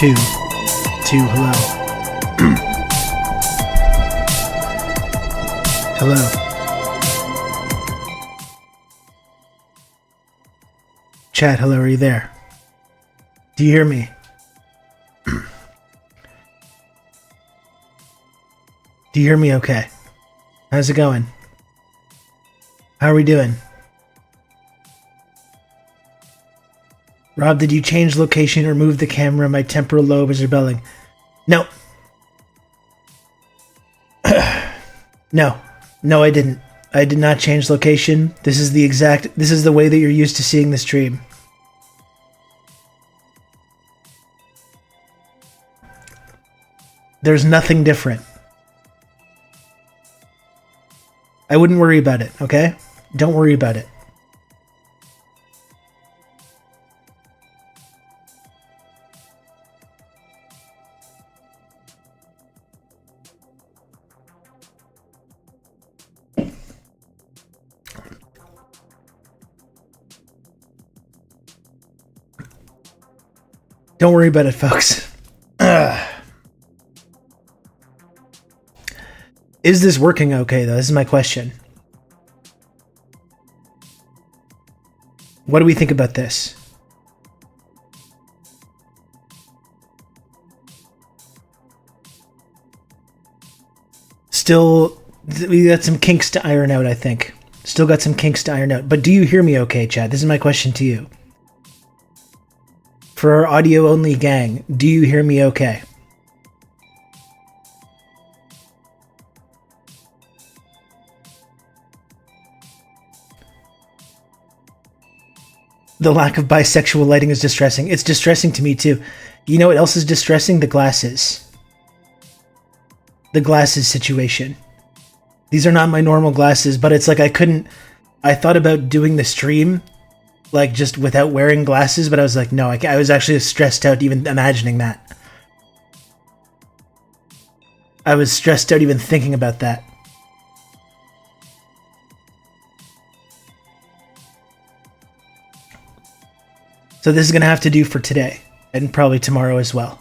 Two. Hello. Hello. Chat, hello, are you there? Do you hear me? Do you hear me okay? How's it going? How are we doing? Rob, did you change location or move the camera? My temporal lobe is rebelling. No. No, I didn't. I did not change location. This is the way that you're used to seeing the stream. There's nothing different. I wouldn't worry about it, okay? Don't worry about it. Don't worry about it, folks. Is this working okay, though? This is my question. What do we think about this? Still, we got some kinks to iron out, I think. Still got some kinks to iron out. But do you hear me okay, Chad? This is my question to you. For our audio-only gang, do you hear me okay? The lack of bisexual lighting is distressing. It's distressing to me, too. You know what else is distressing? The glasses. The glasses situation. These are not my normal glasses, but it's like I thought about doing the stream like just without wearing glasses, but I was like, no, I was actually stressed out even imagining that. I was stressed out even thinking about that. So this is going to have to do for today, and probably tomorrow as well.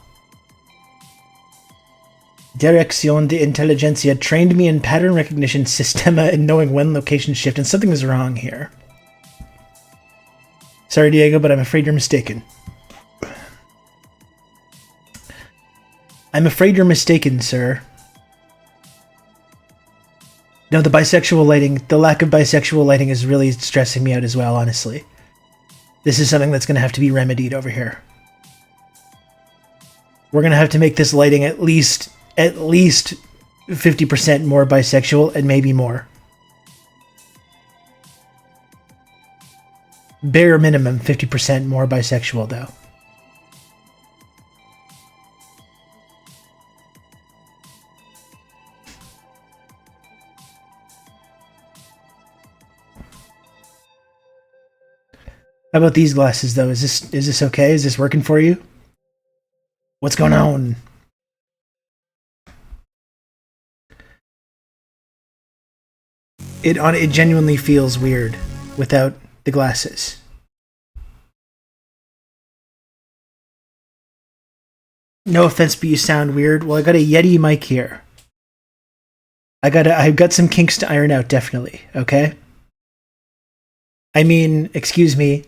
Dirección de Inteligencia trained me in pattern recognition, Sistema, and knowing when location shift, and something is wrong here. Sorry, Diego, but I'm afraid you're mistaken. I'm afraid you're mistaken, sir. No, the bisexual lighting, the lack of bisexual lighting is really stressing me out as well, honestly. This is something that's going to have to be remedied over here. We're going to have to make this lighting at least 50% more bisexual, and maybe more. Bare minimum 50% more bisexual, though. How about these glasses, though? Is this okay? Is this working for you? What's going on? It genuinely feels weird without the glasses. No offense, but you sound weird. Well, I got a Yeti mic here. I've got some kinks to iron out, definitely. Okay. I mean, excuse me.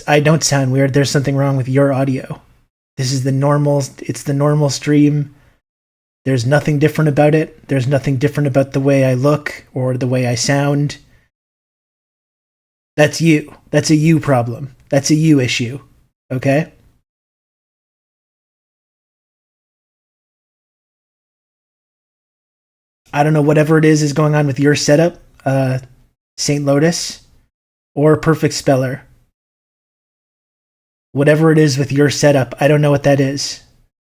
I don't sound weird. There's something wrong with your audio. This is it's the normal stream. There's nothing different about it. There's nothing different about the way I look or the way I sound. That's you. That's a you problem. That's a you issue. Okay? I don't know, whatever it is going on with your setup, St. Lotus, or Perfect Speller. Whatever it is with your setup, I don't know what that is.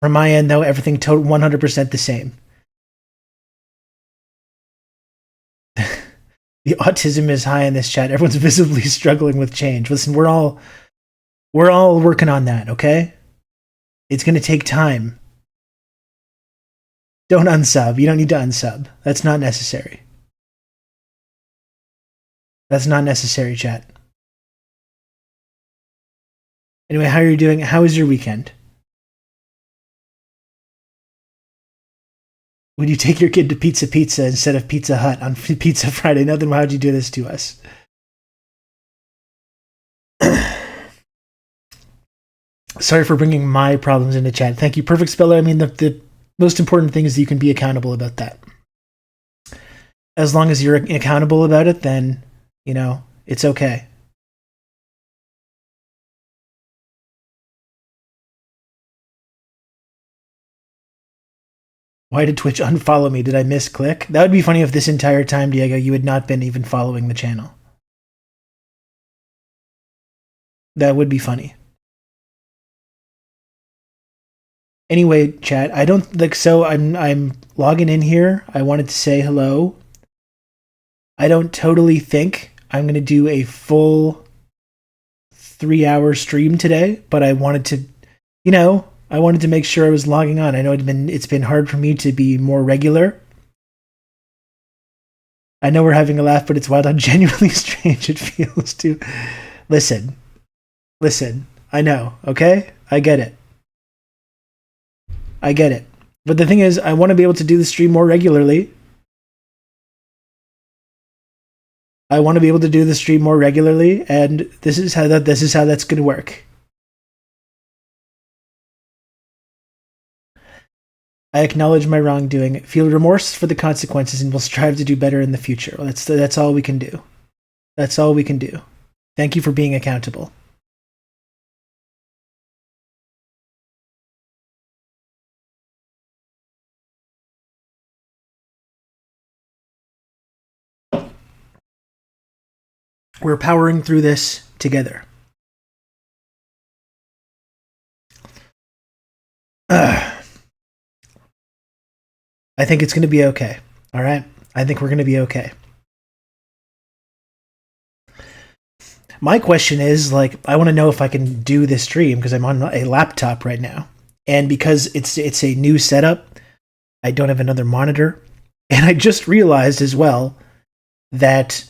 From my end, though, everything 100% the same. The autism is high in this chat. Everyone's visibly struggling with change. Listen, we're all working on that, okay? It's going to take time. Don't unsub. You don't need to unsub. That's not necessary. That's not necessary, chat. Anyway, how are you doing? How was your weekend? Would you take your kid to Pizza instead of Pizza Hut on Pizza Friday? No, then why'd you do this to us? Sorry for bringing my problems into chat. Thank you, Perfect Speller. I mean, the most important thing is that you can be accountable about that. As long as you're accountable about it, then, you know, it's okay. Why did Twitch unfollow me? Did I misclick? That would be funny if this entire time, Diego, you had not been even following the channel. That would be funny. Anyway, chat, I don't like, so I'm logging in here. I wanted to say hello. I don't totally think I'm going to do a full 3-hour stream today, but I wanted to, you know, I wanted to make sure I was logging on. I know it's been hard for me to be more regular. I know we're having a laugh, but it's wild how genuinely strange it feels to listen. I know, okay? I get it. But the thing is, I want to be able to do the stream more regularly. And this is how that's going to work. I acknowledge my wrongdoing, feel remorse for the consequences, and will strive to do better in the future. Well, that's all we can do. That's all we can do. Thank you for being accountable. We're powering through this together. I think it's going to be okay. All right? I think we're going to be okay. My question is, like, I want to know if I can do this stream because I'm on a laptop right now. And because it's a new setup, I don't have another monitor. And I just realized as well that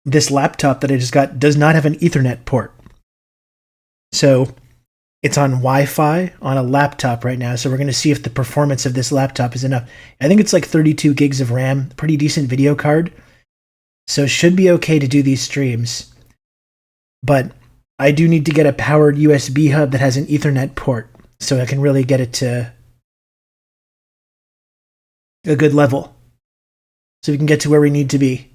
this laptop that I just got does not have an Ethernet port. So it's on Wi-Fi on a laptop right now. So we're going to see if the performance of this laptop is enough. I think it's like 32 gigs of RAM, pretty decent video card. So it should be okay to do these streams. But I do need to get a powered USB hub that has an Ethernet port so I can really get it to a good level. So we can get to where we need to be.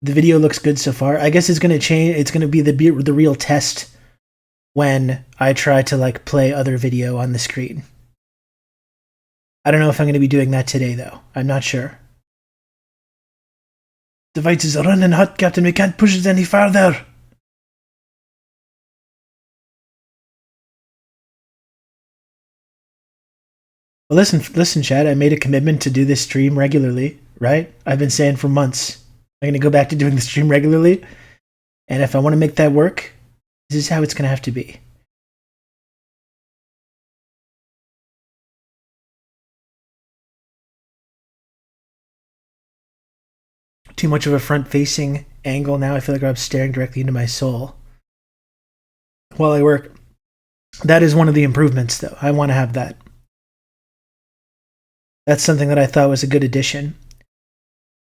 The video looks good so far. I guess it's going to change. It's going to be the real test when I try to like play other video on the screen. I don't know if I'm going to be doing that today though. I'm not sure. Device is running hot, Captain. We can't push it any farther. Well, listen, Chad. I made a commitment to do this stream regularly, right? I've been saying for months. I'm going to go back to doing the stream regularly. And if I want to make that work, this is how it's going to have to be. Too much of a front-facing angle now. I feel like I'm staring directly into my soul while I work. That is one of the improvements, though. I want to have that. That's something that I thought was a good addition.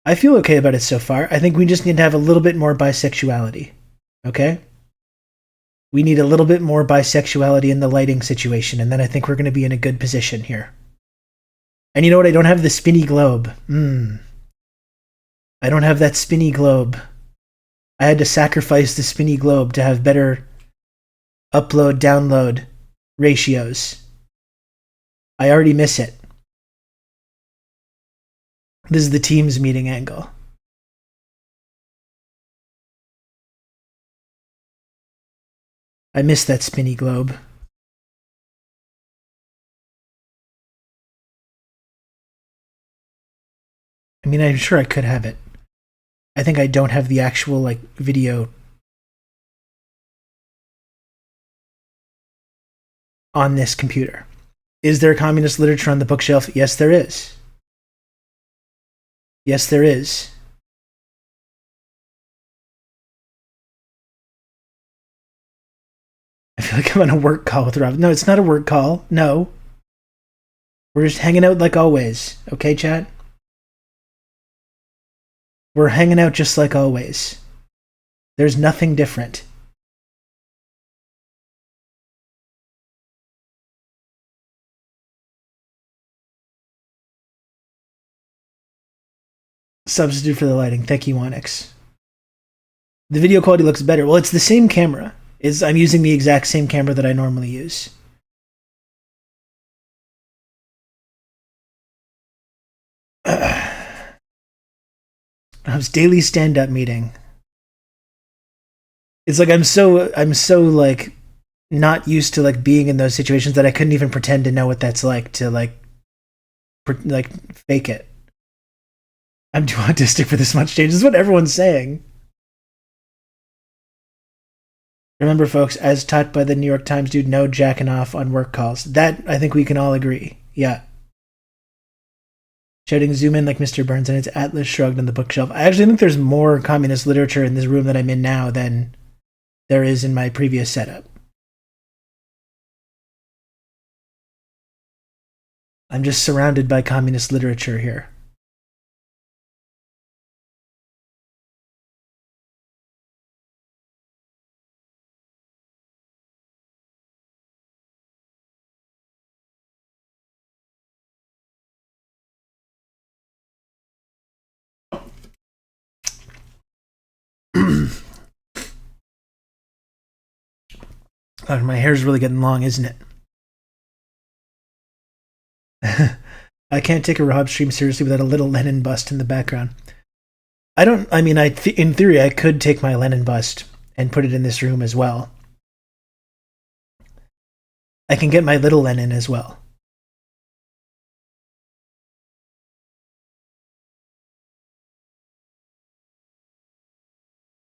I feel okay about it so far. I think we just need to have a little bit more bisexuality. Okay? We need a little bit more bisexuality in the lighting situation, and then I think we're going to be in a good position here. And you know what? I don't have the spinny globe. I don't have that spinny globe. I had to sacrifice the spinny globe to have better upload-download ratios. I already miss it. This is the Teams meeting angle. I miss that spinny globe. I mean, I'm sure I could have it. I think I don't have the actual, like, video on this computer. Is there communist literature on the bookshelf? Yes, there is. Yes, there is. I feel like I'm on a work call with Rob. No, it's not a work call. No. We're just hanging out like always. Okay, chat? We're hanging out just like always. There's nothing different. Substitute for the lighting. Thank you, Onyx. The video quality looks better. Well, it's the same camera. I'm using the exact same camera that I normally use. How's daily stand-up meeting? It's like I'm so like not used to like being in those situations that I couldn't even pretend to know what that's like to like fake it. I'm too autistic for this much change. This is what everyone's saying. Remember, folks, as taught by the New York Times dude, no jacking off on work calls. That, I think we can all agree. Yeah. Shouting zoom in like Mr. Burns and its Atlas shrugged on the bookshelf. I actually think there's more communist literature in this room that I'm in now than there is in my previous setup. I'm just surrounded by communist literature here. God, my hair's really getting long, isn't it? I can't take a Rob stream seriously without a little Lenin bust in the background. In theory, I could take my Lenin bust and put it in this room as well. I can get my little Lenin as well.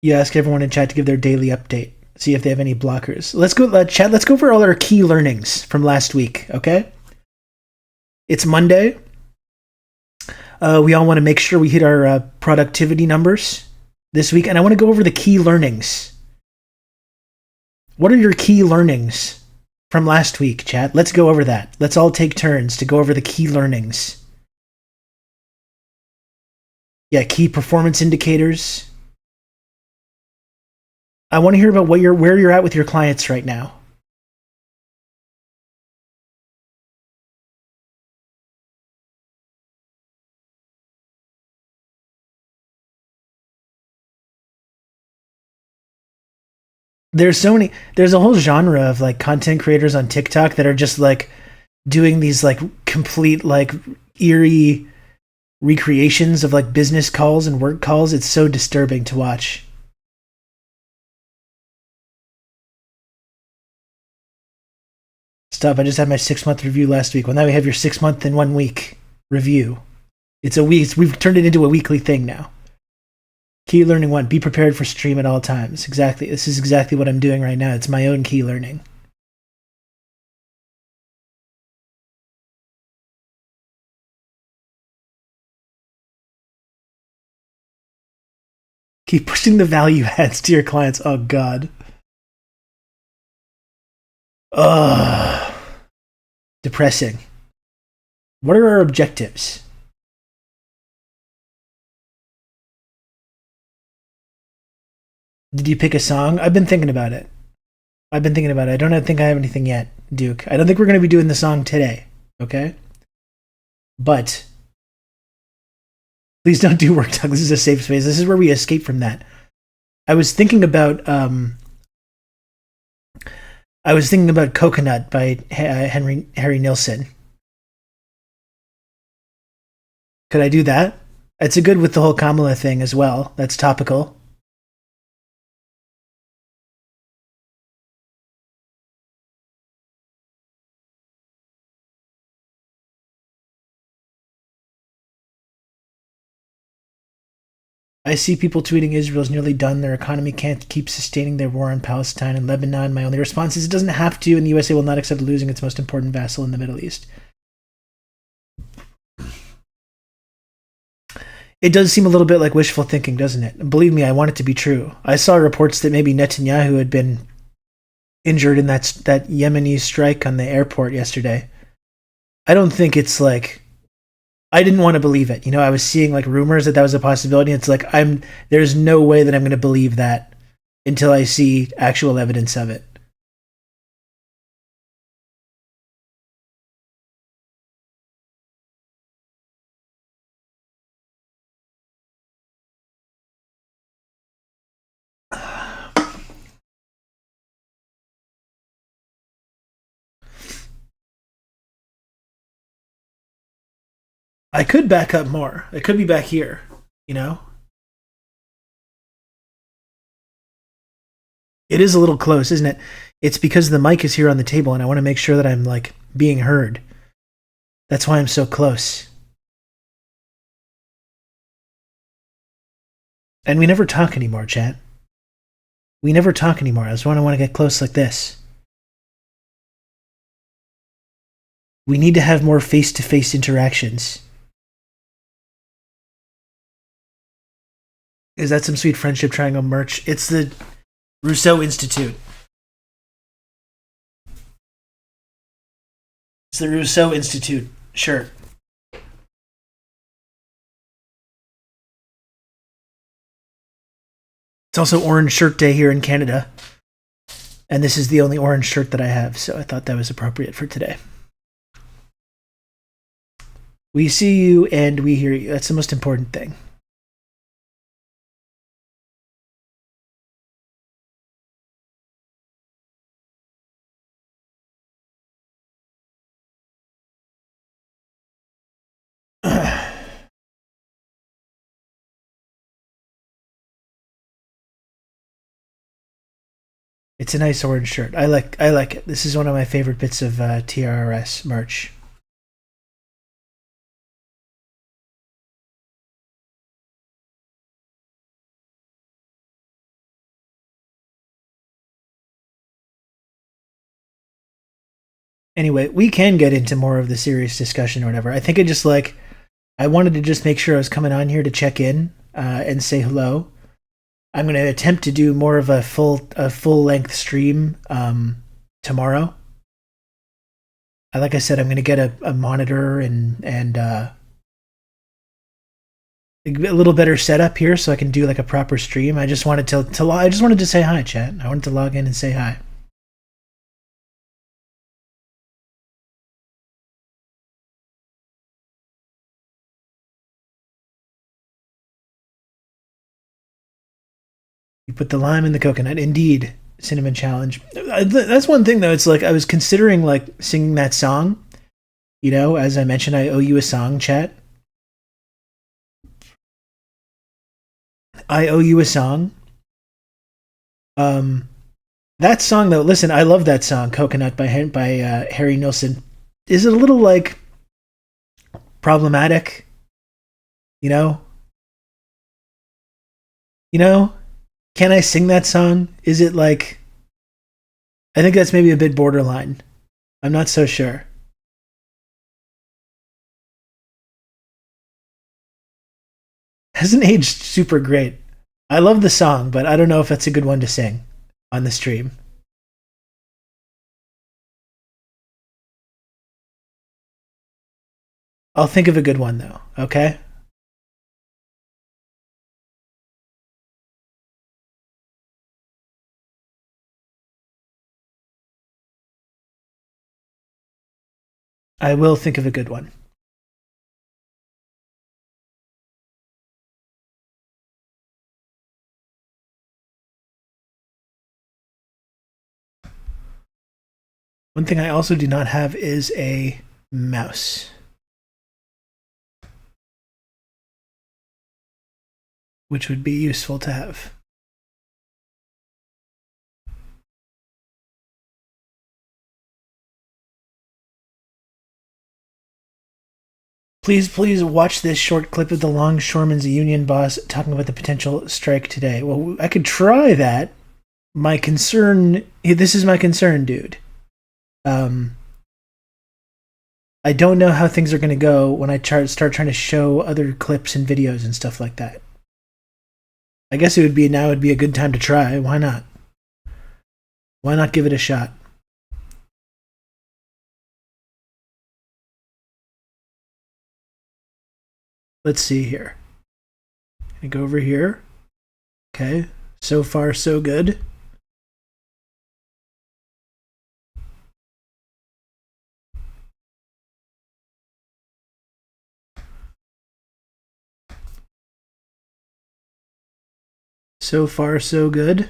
You ask everyone in chat to give their daily update. See if they have any blockers. Let's go, chat. Let's go over all our key learnings from last week, okay? It's Monday. We all want to make sure we hit our productivity numbers this week, and I want to go over the key learnings. What are your key learnings from last week, chat? Let's go over that. Let's all take turns to go over the key learnings. Yeah, key performance indicators. I want to hear about where you're at with your clients right now. There's a whole genre of like content creators on TikTok that are just like doing these like complete like eerie recreations of like business calls and work calls. It's so disturbing to watch. Stop, I just had my 6-month review last week. Well, now we have your 6-month and 1 week review. It's a week. We've turned it into a weekly thing now. Key learning 1, be prepared for stream at all times. Exactly. This is exactly what I'm doing right now. It's my own key learning. Keep pushing the value adds to your clients. Oh, God. Ugh. Depressing. What are our objectives? Did you pick a song? I've been thinking about it. I don't think I have anything yet, Duke. I don't think we're going to be doing the song today, okay? But please don't do work talk. This is a safe space. This is where we escape from that. I was thinking about Coconut by Harry Nilsson. Could I do that? It's a good with the whole Kamala thing as well. That's topical. I see people tweeting Israel's nearly done. Their economy can't keep sustaining their war on Palestine and Lebanon. My only response is it doesn't have to, and the USA will not accept losing its most important vassal in the Middle East. It does seem a little bit like wishful thinking, doesn't it? Believe me, I want it to be true. I saw reports that maybe Netanyahu had been injured in that Yemeni strike on the airport yesterday. I don't think it's like, I didn't want to believe it. You know, I was seeing like rumors that was a possibility. It's like, there's no way that I'm going to believe that until I see actual evidence of it. I could back up more. I could be back here, you know? It is a little close, isn't it? It's because the mic is here on the table and I want to make sure that I'm like being heard. That's why I'm so close. And we never talk anymore, chat. We never talk anymore. That's why I want to get close like this. We need to have more face-to-face interactions. Is that some sweet friendship triangle merch? It's the Rousseau Institute. It's the Rousseau Institute shirt. It's also Orange Shirt Day here in Canada. And this is the only orange shirt that I have, so I thought that was appropriate for today. We see you and we hear you. That's the most important thing. It's a nice orange shirt. I like it. This is one of my favorite bits of TRRS merch. Anyway, we can get into more of the serious discussion or whatever. I think I wanted to just make sure I was coming on here to check in and say hello. I'm going to attempt to do more of a full length stream tomorrow. Like I said, I'm going to get a monitor and a little better setup here so I can do like a proper stream. I just wanted to say hi, chat. I wanted to log in and say hi. You put the lime in the coconut. Indeed, cinnamon challenge. That's one thing though. It's like I was considering like singing that song. You know, as I mentioned, I owe you a song, chat. I owe you a song. That song though. Listen, I love that song, "Coconut" by Harry Nilsson. Is it a little like problematic? You know. Can I sing that song? Is it like... I think that's maybe a bit borderline. I'm not so sure. Hasn't aged super great. I love the song, but I don't know if that's a good one to sing on the stream. I'll think of a good one though, okay? I will think of a good one. One thing I also do not have is a mouse, which would be useful to have. Please watch this short clip of the Longshoremen's union boss talking about the potential strike today. Well, I could try that. This is my concern, dude. I don't know how things are going to go when I start trying to show other clips and videos and stuff like that. I guess it would be a good time to try. Why not? Why not give it a shot? let's see here. I go over here. Okay, so far so good. So far so good.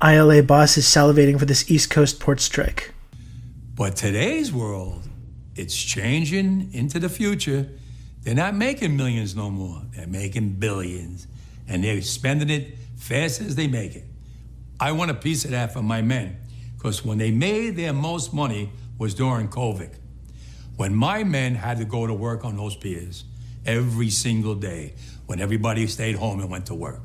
ILA boss is salivating for this East Coast port strike. But today's world, it's changing into the future. They're not making millions no more. They're making billions. And they're spending it fast as they make it. I want a piece of that for my men. Because when they made their most money was during COVID. When my men had to go to work on those piers every single day. When everybody stayed home and went to work.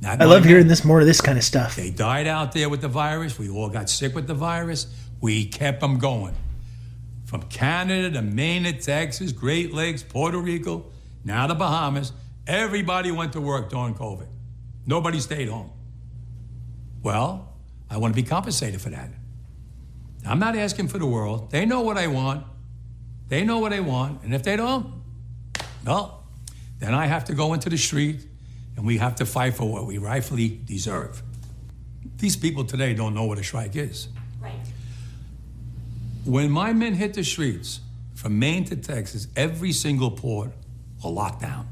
I love hearing more of this kind of stuff. They died out there with the virus. We all got sick with the virus. We kept them going. From Canada to Maine to Texas, Great Lakes, Puerto Rico, now the Bahamas, everybody went to work during COVID. Nobody stayed home. Well, I want to be compensated for that. I'm not asking for the world. They know what I want. They know what I want. And if they don't, well, then I have to go into the street and we have to fight for what we rightfully deserve. These people today don't know what a strike is. Right. When my men hit the streets, from Maine to Texas, every single port will lock down.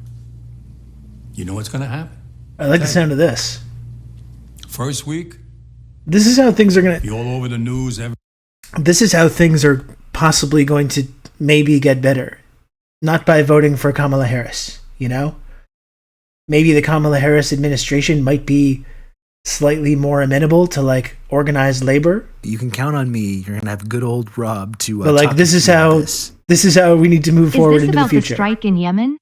You know what's going to happen? I like the sound of this. First week. This is how things are going to be all over the news. This is how things are possibly going to maybe get better. Not by voting for Kamala Harris, you know? Maybe the Kamala Harris administration might be slightly more amenable to like organized labor. You can count on me. You're gonna have good old Rob to. But like this is how we need to move forward into the future. Is this about the strike in Yemen?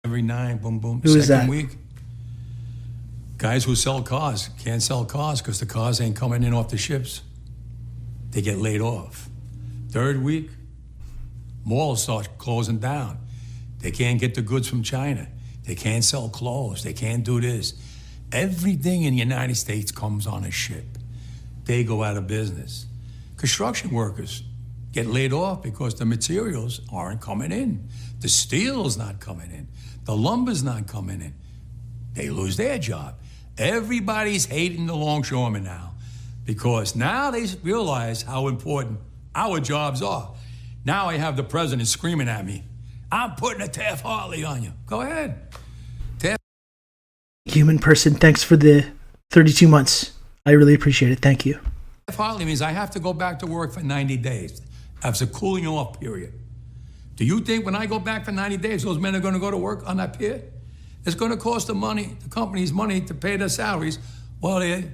Every night, boom, boom. Who is that? Second week, guys who sell cars can't sell cars because the cars ain't coming in off the ships. They get laid off. Third week, malls start closing down. They can't get the goods from China. They can't sell clothes. They can't do this. Everything in the United States comes on a ship. They go out of business. Construction workers get laid off because the materials aren't coming in. The steel's not coming in. The lumber's not coming in. They lose their job. Everybody's hating the longshoremen now. Because now they realize how important our jobs are. Now I have the president screaming at me, I'm putting a Taft-Hartley on you. Go ahead. Human person, thanks for the 32 months. I really appreciate it. Thank you. Taft-Hartley means I have to go back to work for 90 days. That's a cooling off period. Do you think when I go back for 90 days, those men are going to go to work on that pier? It's going to cost the company's money to pay their salaries. Well, they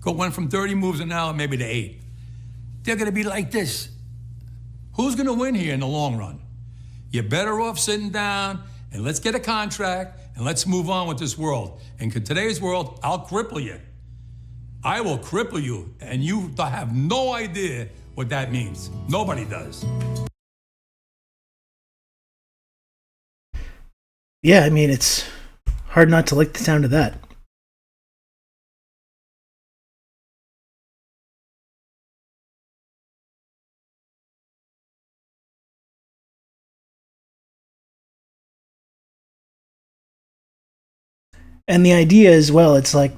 went from 30 moves an hour maybe to 8. They're going to be like this. Who's going to win here in the long run? You're better off sitting down and let's get a contract and let's move on with this world. And in today's world, I'll cripple you. I will cripple you, and you have no idea what that means. Nobody does. Yeah, I mean, it's hard not to like the sound of that. And the idea as well, it's like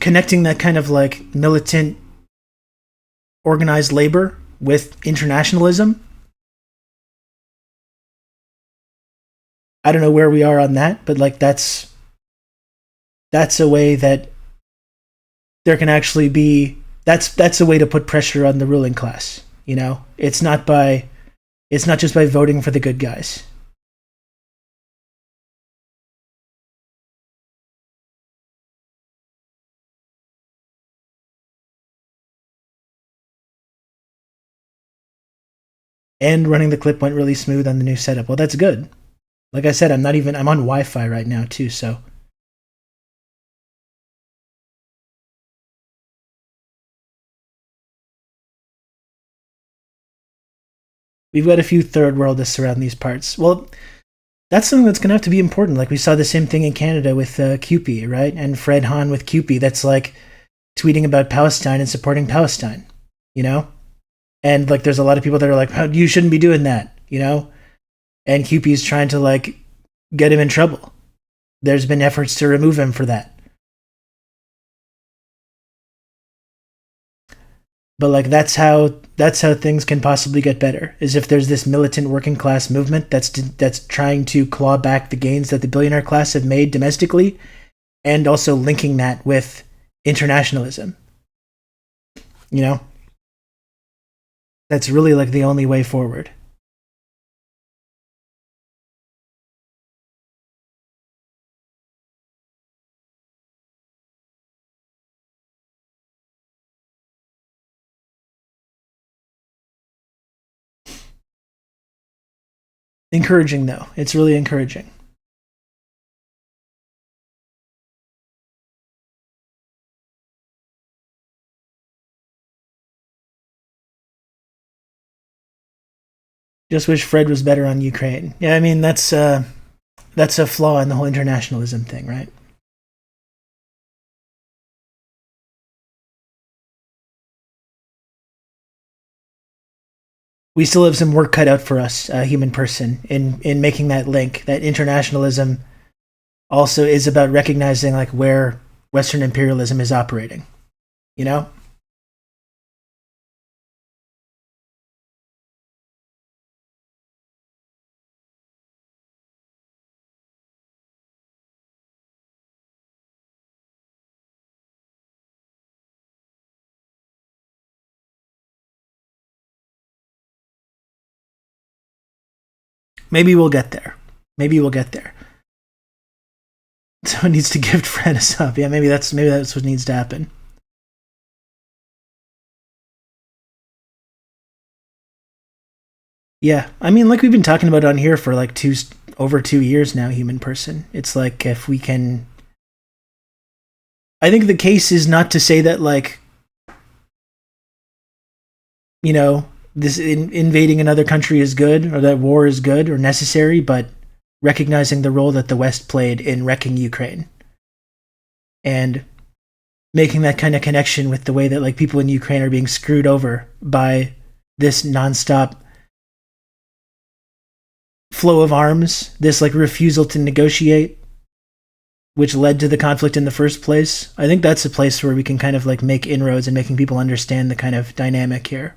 connecting that kind of like militant organized labor with internationalism. I don't know where we are on that, but like that's a way that there can actually be that's a way to put pressure on the ruling class, you know? It's not just by voting for the good guys. And running the clip went really smooth on the new setup. Well, that's good. Like I said, I'm on Wi-Fi right now too, so We've got a few third worldists around these parts. Well, that's something that's going to have to be important. Like we saw the same thing in Canada with QP, right? And Fred Hahn with QP. That's like tweeting about Palestine and supporting Palestine, you know? And like there's a lot of people that are like, oh, you shouldn't be doing that, you know? And QP is trying to like get him in trouble. There's been efforts to remove him for that. But like that's how things can possibly get better, is if there's this militant working class movement that's trying to claw back the gains that the billionaire class have made domestically, and also linking that with internationalism. You know? That's really like the only way forward. Encouraging, though. It's really encouraging. Just wish Fred was better on Ukraine. Yeah, I mean, that's a flaw in the whole internationalism thing, right? We still have some work cut out for us, human person, in making that link. That internationalism also is about recognizing like where Western imperialism is operating. You know? Maybe we'll get there. Maybe we'll get there. Someone needs to gift Fred a sub. Yeah, maybe that's what needs to happen. Yeah, I mean, like we've been talking about on here for like over 2 years now, human person. It's like if we can. I think the case is not to say that like, you know, this invading another country is good, or that war is good or necessary, but recognizing the role that the West played in wrecking Ukraine and making that kind of connection with the way that like people in Ukraine are being screwed over by this nonstop flow of arms, this like refusal to negotiate, which led to the conflict in the first place. I think that's a place where we can kind of like make inroads and making people understand the kind of dynamic here.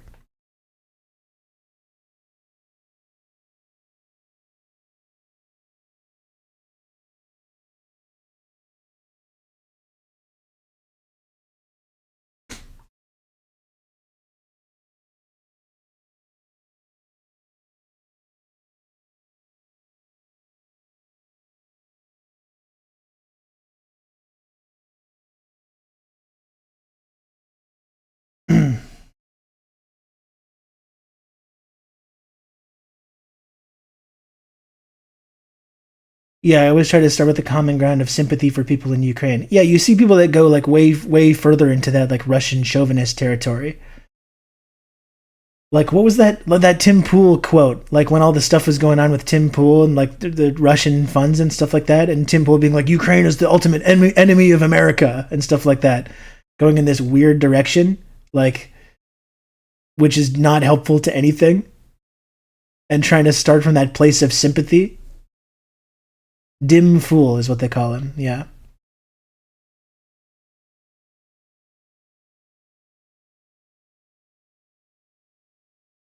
Yeah, I always try to start with the common ground of sympathy for people in Ukraine. Yeah, you see people that go like way further into that like Russian chauvinist territory. Like what was that Tim Pool quote? Like when all the stuff was going on with Tim Pool and like the Russian funds and stuff like that, and Tim Pool being like Ukraine is the ultimate enemy of America and stuff like that, going in this weird direction, like which is not helpful to anything, and trying to start from that place of sympathy. Dim fool is what they call him. Yeah.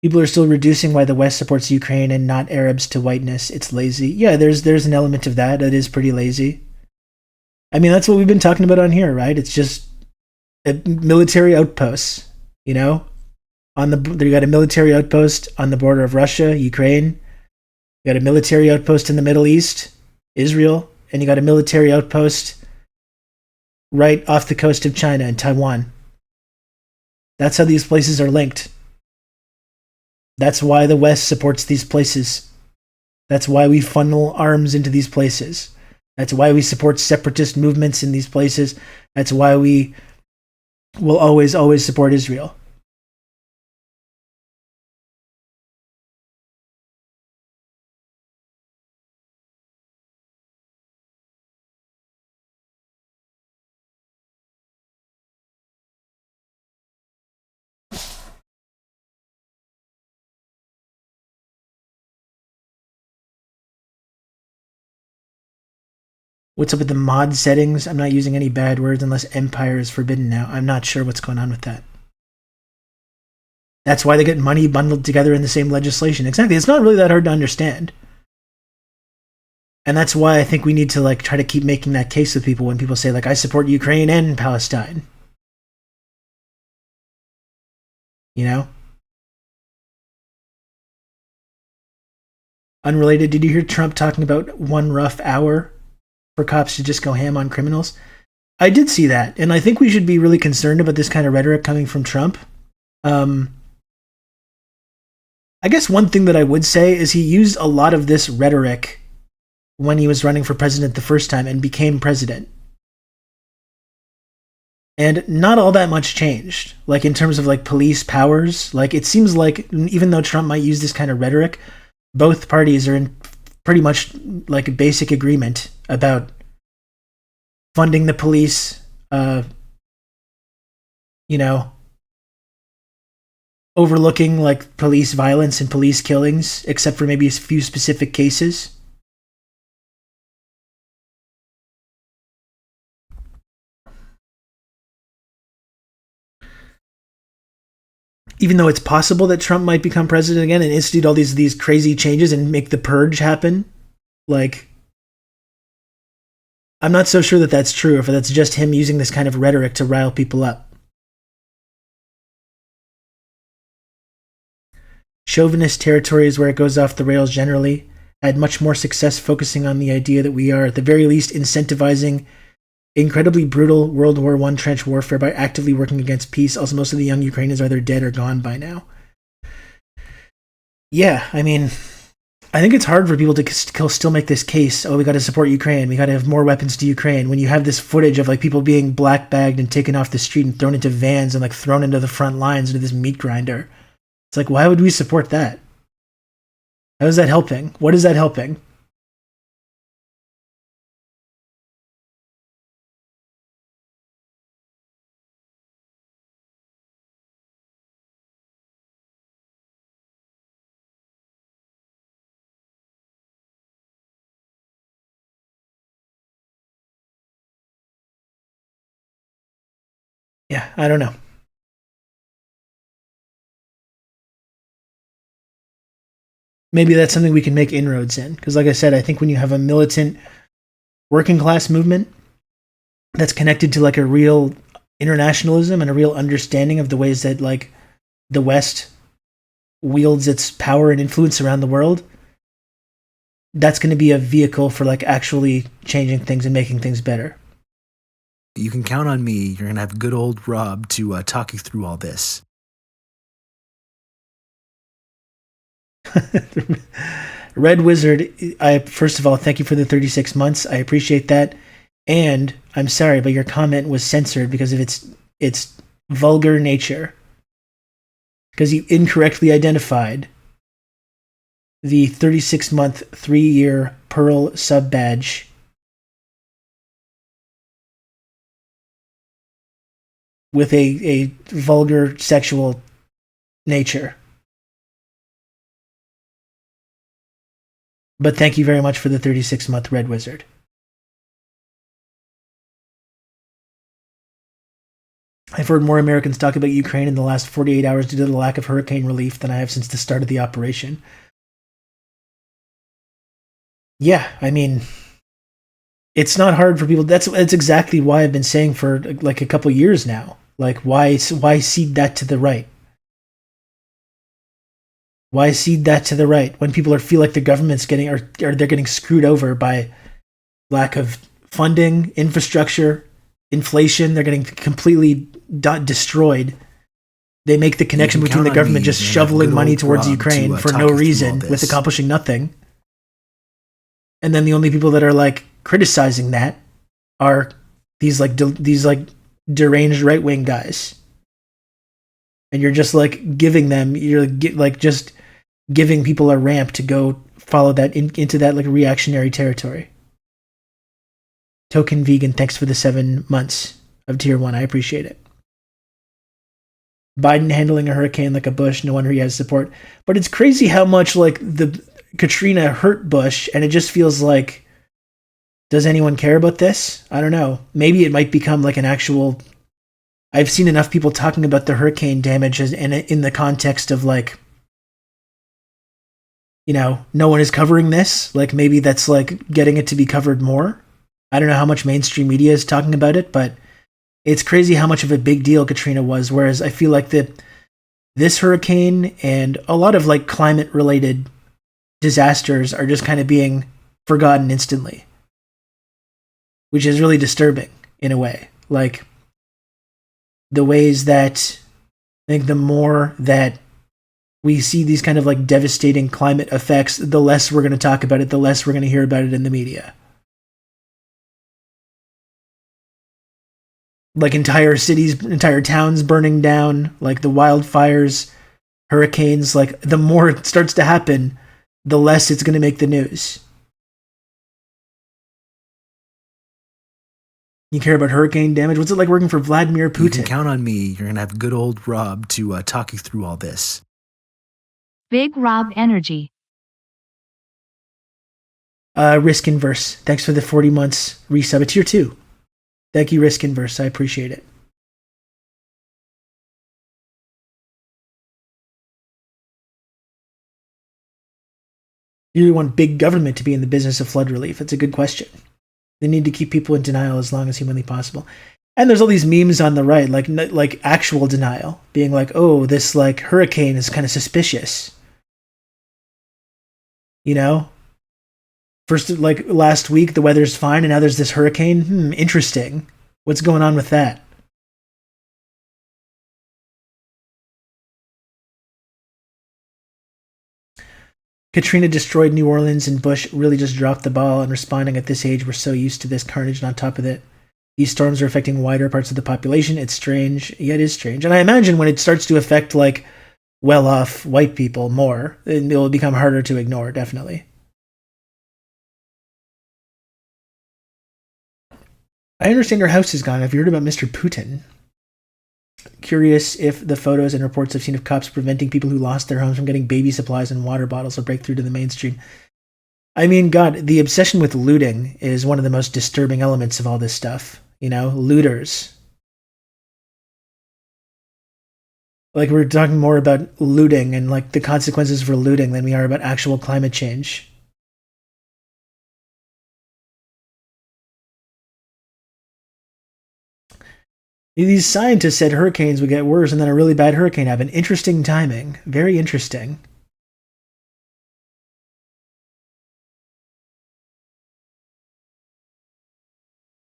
People are still reducing why the West supports Ukraine and not Arabs to whiteness. It's lazy. Yeah, there's an element of that. That is pretty lazy. I mean, that's what we've been talking about on here, right? It's just military outposts. You know, you got a military outpost on the border of Russia, Ukraine. You got a military outpost in the Middle East, Israel, and you got a military outpost right off the coast of China and Taiwan. That's how these places are linked. That's why the West supports these places. That's why we funnel arms into these places. That's why we support separatist movements in these places. That's why we will always support Israel. What's up with the mod settings? I'm not using any bad words unless empire is forbidden now. I'm not sure what's going on with that. That's why they get money bundled together in the same legislation. Exactly. It's not really that hard to understand. And that's why I think we need to like try to keep making that case with people when people say like, I support Ukraine and Palestine. You know? Unrelated, did you hear Trump talking about 1 rough hour for cops to just go ham on criminals? I did see that, and I think we should be really concerned about this kind of rhetoric coming from Trump. I guess one thing that I would say is he used a lot of this rhetoric when he was running for president the first time and became president. And not all that much changed, like in terms of like police powers. Like it seems like even though Trump might use this kind of rhetoric, both parties are in pretty much like a basic agreement about funding the police, you know, overlooking like police violence and police killings, except for maybe a few specific cases. Even though it's possible that Trump might become president again and institute all these crazy changes and make the purge happen, like, I'm not so sure that that's true, or if that's just him using this kind of rhetoric to rile people up. Chauvinist territory is where it goes off the rails generally. I had much more success focusing on the idea that we are, at the very least, incentivizing incredibly brutal World War I trench warfare by actively working against peace. Also, most of the young Ukrainians are either dead or gone by now. Yeah, I mean, I think it's hard for people to still make this case, oh, we got to support Ukraine, we got to have more weapons to Ukraine, when you have this footage of like people being black-bagged and taken off the street and thrown into vans and like thrown into the front lines into this meat grinder. It's like, why would we support that? How is that helping? What is that helping? Yeah, I don't know. Maybe that's something we can make inroads in. Because like I said, I think when you have a militant working class movement that's connected to like a real internationalism and a real understanding of the ways that like the West wields its power and influence around the world, that's going to be a vehicle for like actually changing things and making things better. You can count on me. You're going to have good old Rob to talk you through all this. Red Wizard, first of all, thank you for the 36 months. I appreciate that. And I'm sorry, but your comment was censored because of its vulgar nature. Because you incorrectly identified the 36-month, 3-year Pearl sub badge with a vulgar sexual nature. But thank you very much for the 36-month Red Wizard. I've heard more Americans talk about Ukraine in the last 48 hours due to the lack of hurricane relief than I have since the start of the operation. Yeah, I mean, it's not hard for people. That's exactly why I've been saying for like a couple years now. Like, why cede that to the right? Why cede that to the right when people feel like the government's they're getting screwed over by lack of funding, infrastructure, inflation? They're getting completely destroyed. They make the connection between the government just shoveling money towards Ukraine for no reason, with accomplishing nothing. And then the only people that are like criticizing that are these deranged right wing guys. And you're just like giving them, just giving people a ramp to go follow that into that like reactionary territory. Token Vegan, thanks for the 7 months of tier 1. I appreciate it. Biden handling a hurricane like a Bush, no wonder he has support. But it's crazy how much like the Katrina hurt Bush, and it just feels like Does anyone care about this? I don't know. Maybe it might become like an actual... I've seen enough people talking about the hurricane damage in the context of like, you know, no one is covering this. Like maybe that's like getting it to be covered more. I don't know how much mainstream media is talking about it, but it's crazy how much of a big deal Katrina was. Whereas I feel like this hurricane and a lot of like climate related disasters are just kind of being forgotten instantly, which is really disturbing in a way. Like the ways that I think the more that we see these kind of like devastating climate effects, the less we're going to talk about it, the less we're going to hear about it in the media. Like entire cities, entire towns burning down, like the wildfires, hurricanes, like the more it starts to happen, the less it's going to make the news. You care about hurricane damage? What's it like working for Vladimir Putin? You can count on me. You're going to have good old Rob to talk you through all this. Big Rob energy. Risk Inverse. Thanks for the 40 months resub. It's tier 2. Thank you, Risk Inverse. I appreciate it. You really want big government to be in the business of flood relief? It's a good question. They need to keep people in denial as long as humanly possible. And there's all these memes on the right, like actual denial, being like, oh, this like hurricane is kind of suspicious. You know? First, like last week, the weather's fine, and now there's this hurricane. Interesting. What's going on with that? Katrina destroyed New Orleans, and Bush really just dropped the ball on responding at this age. We're so used to this carnage, and on top of it, these storms are affecting wider parts of the population. It's strange. Yeah, it is strange. And I imagine when it starts to affect, like, well-off white people more, it will become harder to ignore, definitely. I understand your house is gone. Have you heard about Mr. Putin? Curious if the photos and reports I've seen of cops preventing people who lost their homes from getting baby supplies and water bottles will break through to the mainstream. I mean, God, the obsession with looting is one of the most disturbing elements of all this stuff. You know, looters. Like, we're talking more about looting and, like, the consequences for looting than we are about actual climate change. These scientists said hurricanes would get worse and then a really bad hurricane happened. Interesting timing. Very interesting.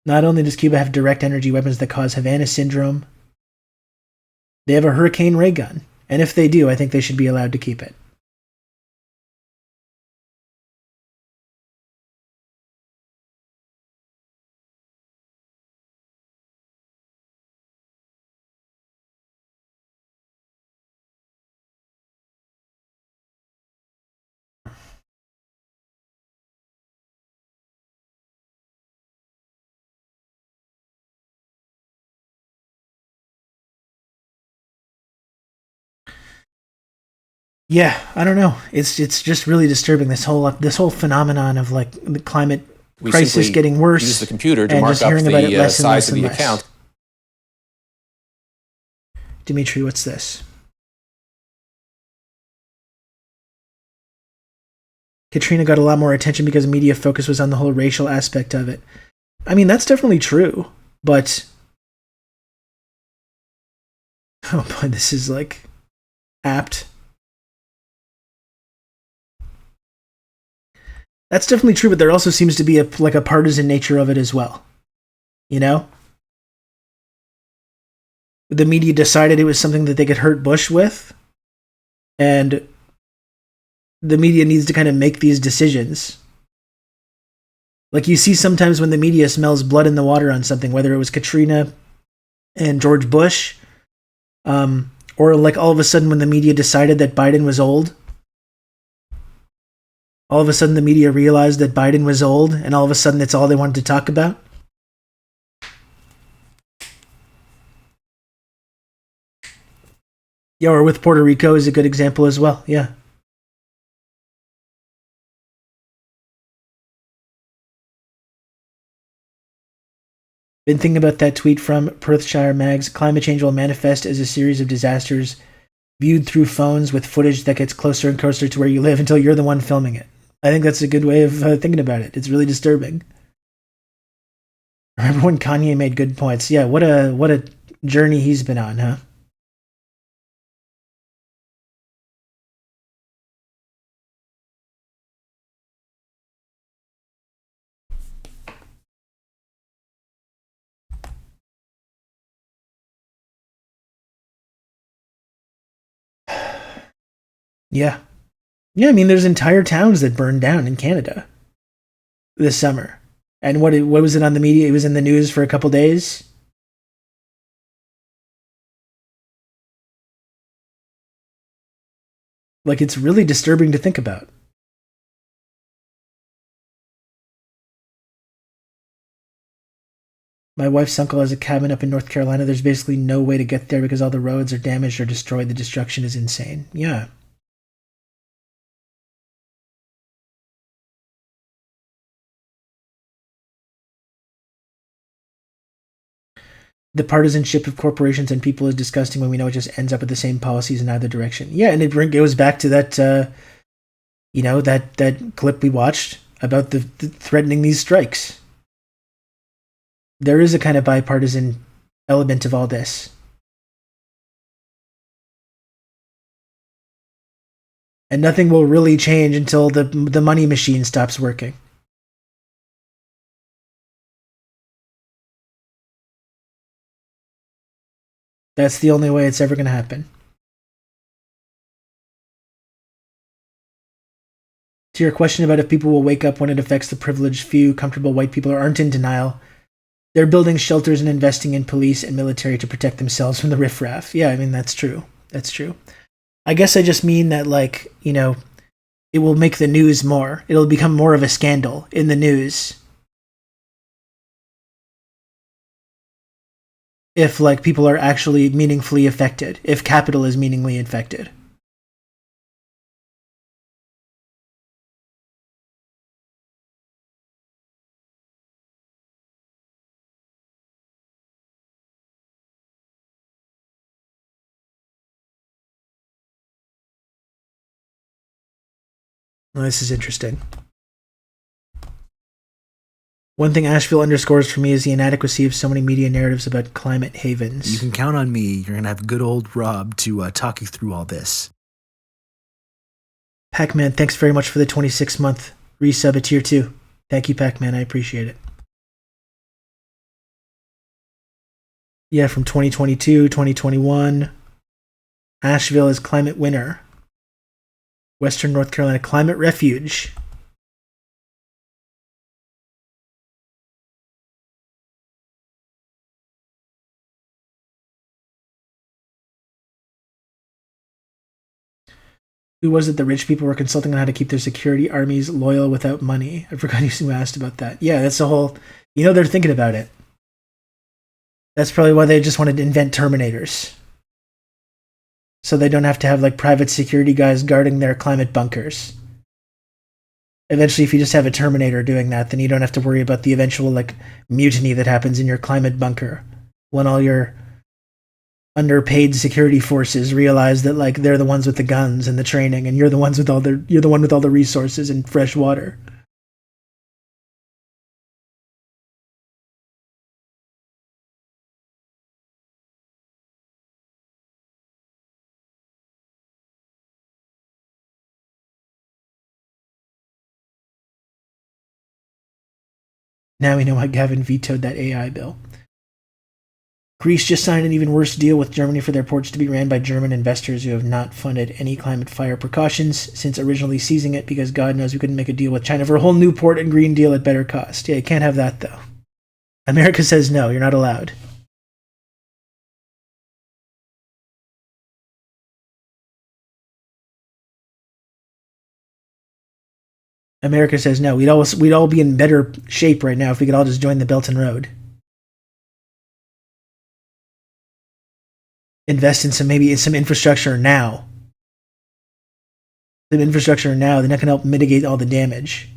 Not only does Cuba have direct energy weapons that cause Havana syndrome, they have a hurricane ray gun. And if they do, I think they should be allowed to keep it. Yeah, I don't know. It's just really disturbing, this whole phenomenon of like the climate crisis getting worse. Use the computer to and mark just up hearing about it the less and size less of and the less. account. Dimitri, what's this? Katrina got a lot more attention because media focus was on the whole racial aspect of it. I mean, that's definitely true, but oh boy, this is like apt. That's definitely true, but there also seems to be a partisan nature of it as well. You know? The media decided it was something that they could hurt Bush with, and the media needs to kind of make these decisions. Like you see sometimes when the media smells blood in the water on something, whether it was Katrina and George Bush, or like all of a sudden when the media decided that Biden was old. All of a sudden the media realized that Biden was old, and all of a sudden it's all they wanted to talk about. Yeah, or with Puerto Rico is a good example as well, yeah. Been thinking about that tweet from Perthshire Mags. Climate change will manifest as a series of disasters viewed through phones with footage that gets closer and closer to where you live until you're the one filming it. I think that's a good way of thinking about it. It's really disturbing. Remember when Kanye made good points? Yeah, what a journey he's been on, huh? Yeah. Yeah, I mean, there's entire towns that burned down in Canada this summer. And what was it on the media? It was in the news for a couple days. Like, it's really disturbing to think about. My wife's uncle has a cabin up in North Carolina. There's basically no way to get there because all the roads are damaged or destroyed. The destruction is insane. Yeah. The partisanship of corporations and people is disgusting when we know it just ends up with the same policies in either direction. Yeah, and it goes back to that, that clip we watched about the threatening these strikes. There is a kind of bipartisan element of all this. And nothing will really change until the money machine stops working. That's the only way it's ever going to happen. To your question about if people will wake up when it affects the privileged few, comfortable white people aren't in denial. They're building shelters and investing in police and military to protect themselves from the riffraff. Yeah, I mean, that's true. That's true. I guess I just mean that, like, it will make the news more. It'll become more of a scandal in the news. If, like, people are actually meaningfully affected. If capital is meaningfully infected. Well, this is interesting. One thing Asheville underscores for me is the inadequacy of so many media narratives about climate havens. You can count on me. You're going to have good old Rob to talk you through all this. Pac-Man, thanks very much for the 26-month resub at tier 2. Thank you, Pac-Man. I appreciate it. Yeah, from 2022, 2021. Asheville is climate winner. Western North Carolina climate refuge. Who was it the rich people were consulting on how to keep their security armies loyal without money? I forgot who asked about that. Yeah, that's the whole... they're thinking about it. That's probably why they just wanted to invent Terminators. So they don't have to have, like, private security guys guarding their climate bunkers. Eventually, if you just have a Terminator doing that, then you don't have to worry about the eventual, like, mutiny that happens in your climate bunker. When all your underpaid security forces realize that, like, they're the ones with the guns and the training, and you're the one with all the resources and fresh water. Now we know why Gavin vetoed that AI bill. Greece just signed an even worse deal with Germany for their ports to be ran by German investors who have not funded any climate fire precautions since originally seizing it because God knows we couldn't make a deal with China for a whole new port and Green Deal at better cost. Yeah, you can't have that, though. America says no, you're not allowed. America says no. We'd all be in better shape right now if we could all just join the Belt and Road. Invest in some infrastructure now. Some infrastructure now, then that can help mitigate all the damage.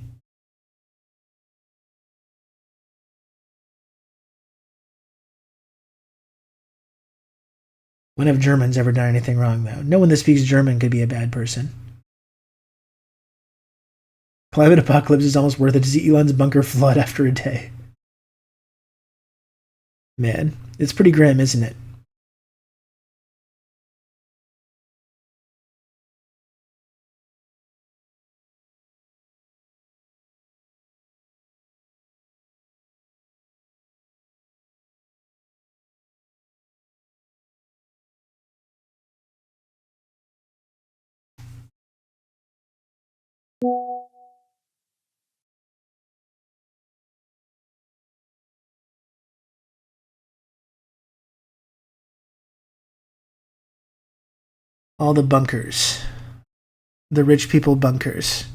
When have Germans ever done anything wrong, though? No one that speaks German could be a bad person. Climate apocalypse is almost worth it to see Elon's bunker flood after a day. Man, it's pretty grim, isn't it? All the bunkers. The rich people bunkers.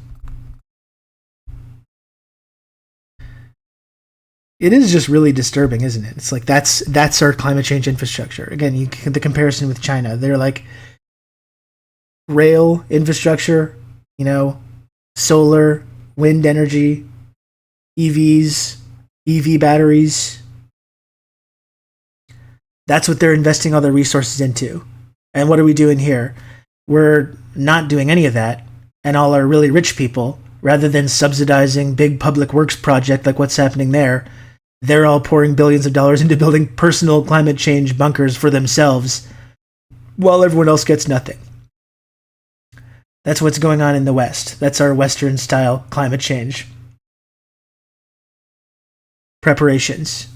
It is just really disturbing, isn't it? It's like that's our climate change infrastructure. Again, the comparison with China. They're like rail infrastructure, solar, wind energy, EVs, EV batteries. That's what they're investing all their resources into. And what are we doing here? We're not doing any of that. And all our really rich people, rather than subsidizing big public works project like what's happening there, they're all pouring billions of dollars into building personal climate change bunkers for themselves, while everyone else gets nothing. That's what's going on in the West. That's our Western-style climate change preparations.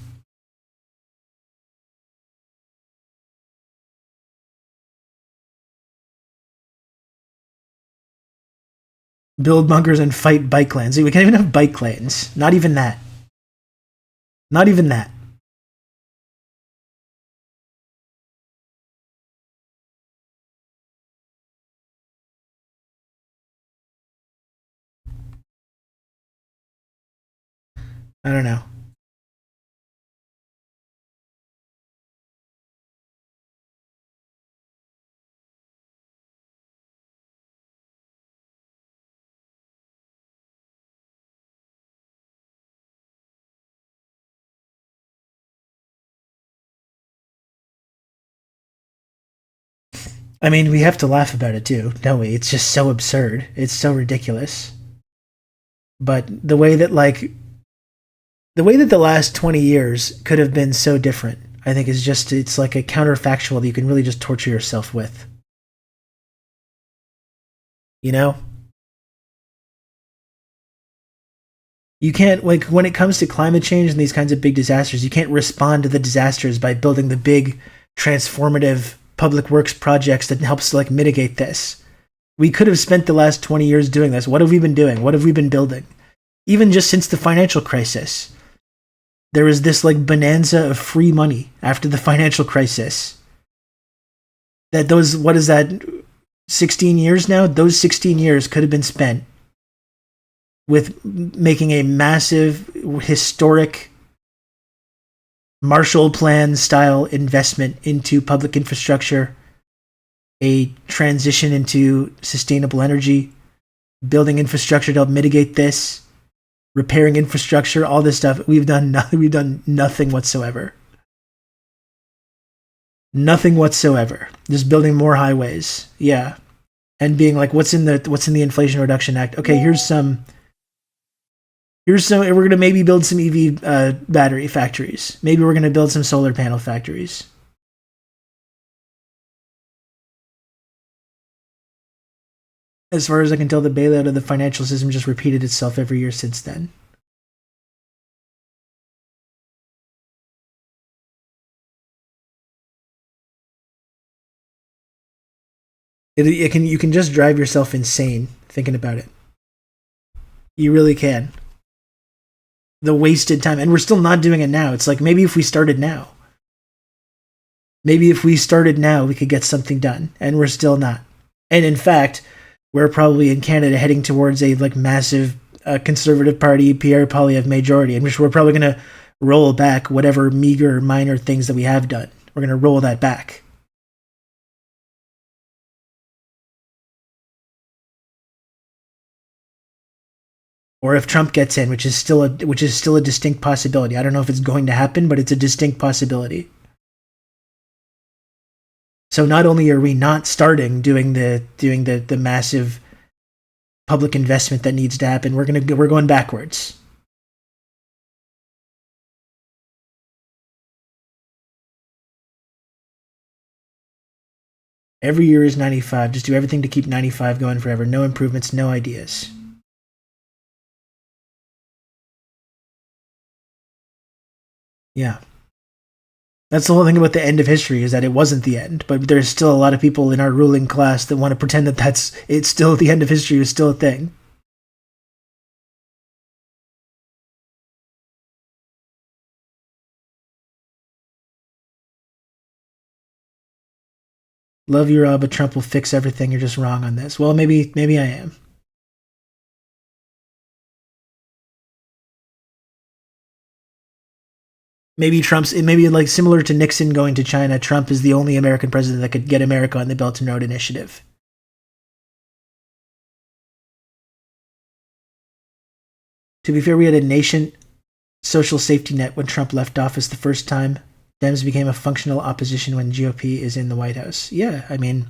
Build bunkers and fight bike lanes. We can't even have bike lanes. Not even that. Not even that. I don't know. I mean, we have to laugh about it too, don't we? It's just so absurd. It's so ridiculous. But the way that the last 20 years could have been so different, I think it's like a counterfactual that you can really just torture yourself with. You can't, when it comes to climate change and these kinds of big disasters, you can't respond to the disasters by building the big transformative public works projects that helps to mitigate this. We could have spent the last 20 years doing this. What have we been doing? What have we been building? Even just since the financial crisis, there was this bonanza of free money after the financial crisis. What is that, 16 years now? Those 16 years could have been spent with making a massive, historic Marshall Plan style investment into public infrastructure, a transition into sustainable energy, building infrastructure to help mitigate this, repairing infrastructure, all this stuff. We've done nothing whatsoever. Nothing whatsoever. Just building more highways. Yeah. And being like, what's in the Inflation Reduction Act? Okay, here's some, we're going to maybe build some EV battery factories. Maybe we're going to build some solar panel factories. As far as I can tell, the bailout of the financial system just repeated itself every year since then. You can just drive yourself insane thinking about it. You really can. The wasted time, and we're still not doing it now. It's like, maybe if we started now. Maybe if we started now, we could get something done, and we're still not. And in fact, we're probably in Canada heading towards a massive Conservative Party Pierre Poilievre majority, in which we're probably going to roll back whatever meager, minor things that we have done. We're going to roll that back. Or if Trump gets in, which is still a distinct possibility. I don't know if it's going to happen, but it's a distinct possibility. So not only are we not starting doing the massive public investment that needs to happen, we're going backwards. Every year is 95. Just do everything to keep 95 going forever. No improvements, no ideas. Yeah. That's the whole thing about the end of history, is that it wasn't the end, but there's still a lot of people in our ruling class that want to pretend that it's still the end of history is still a thing. Love you, Rob, but Trump will fix everything. You're just wrong on this. Well, maybe I am. Maybe like similar to Nixon going to China. Trump is the only American president that could get America on the Belt and Road Initiative. To be fair, we had a nation social safety net when Trump left office the first time. Dems became a functional opposition when GOP is in the White House. Yeah, I mean,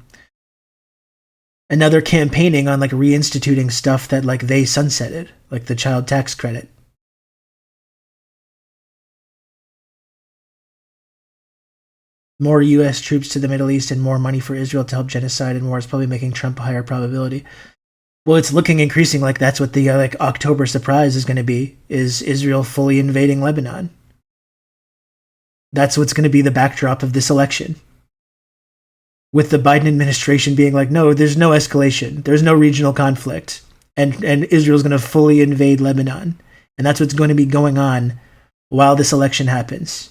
another campaigning on like reinstituting stuff that like they sunsetted, like the child tax credit. More U.S. troops to the Middle East and more money for Israel to help genocide and war is probably making Trump a higher probability. Well, it's looking increasing like that's what the like October surprise is going to be, is Israel fully invading Lebanon. That's what's going to be the backdrop of this election. With the Biden administration being like, no, there's no escalation. There's no regional conflict. And Israel's going to fully invade Lebanon. And that's what's going to be going on while this election happens.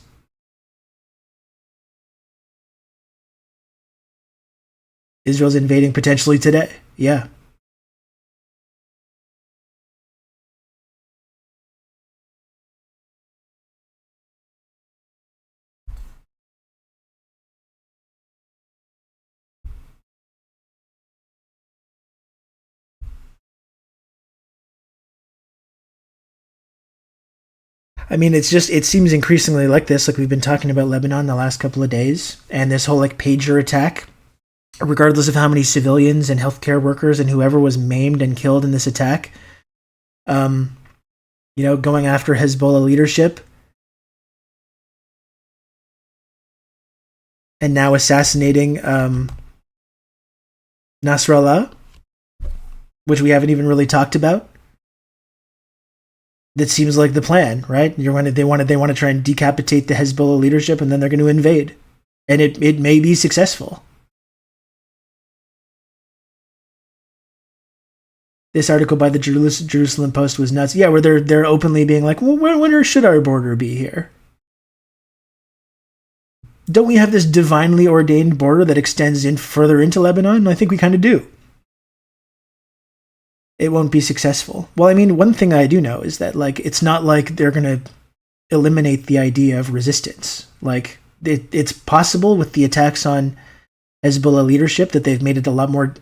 Israel's invading potentially today. Yeah. I mean, it seems increasingly like this, like we've been talking about Lebanon the last couple of days, and this whole like pager attack, regardless of how many civilians and healthcare workers and whoever was maimed and killed in this attack, going after Hezbollah leadership, and now assassinating Nasrallah, which we haven't even really talked about. That seems like the plan, right? They want to try and decapitate the Hezbollah leadership, and then they're going to invade, and it may be successful. This article by the Jerusalem Post was nuts. Yeah, where they're openly being like, well, when should our border be here? Don't we have this divinely ordained border that extends in further into Lebanon? I think we kind of do. It won't be successful. Well, I mean, one thing I do know is that, like, it's not like they're going to eliminate the idea of resistance. Like, it's possible with the attacks on Hezbollah leadership that they've made it a lot more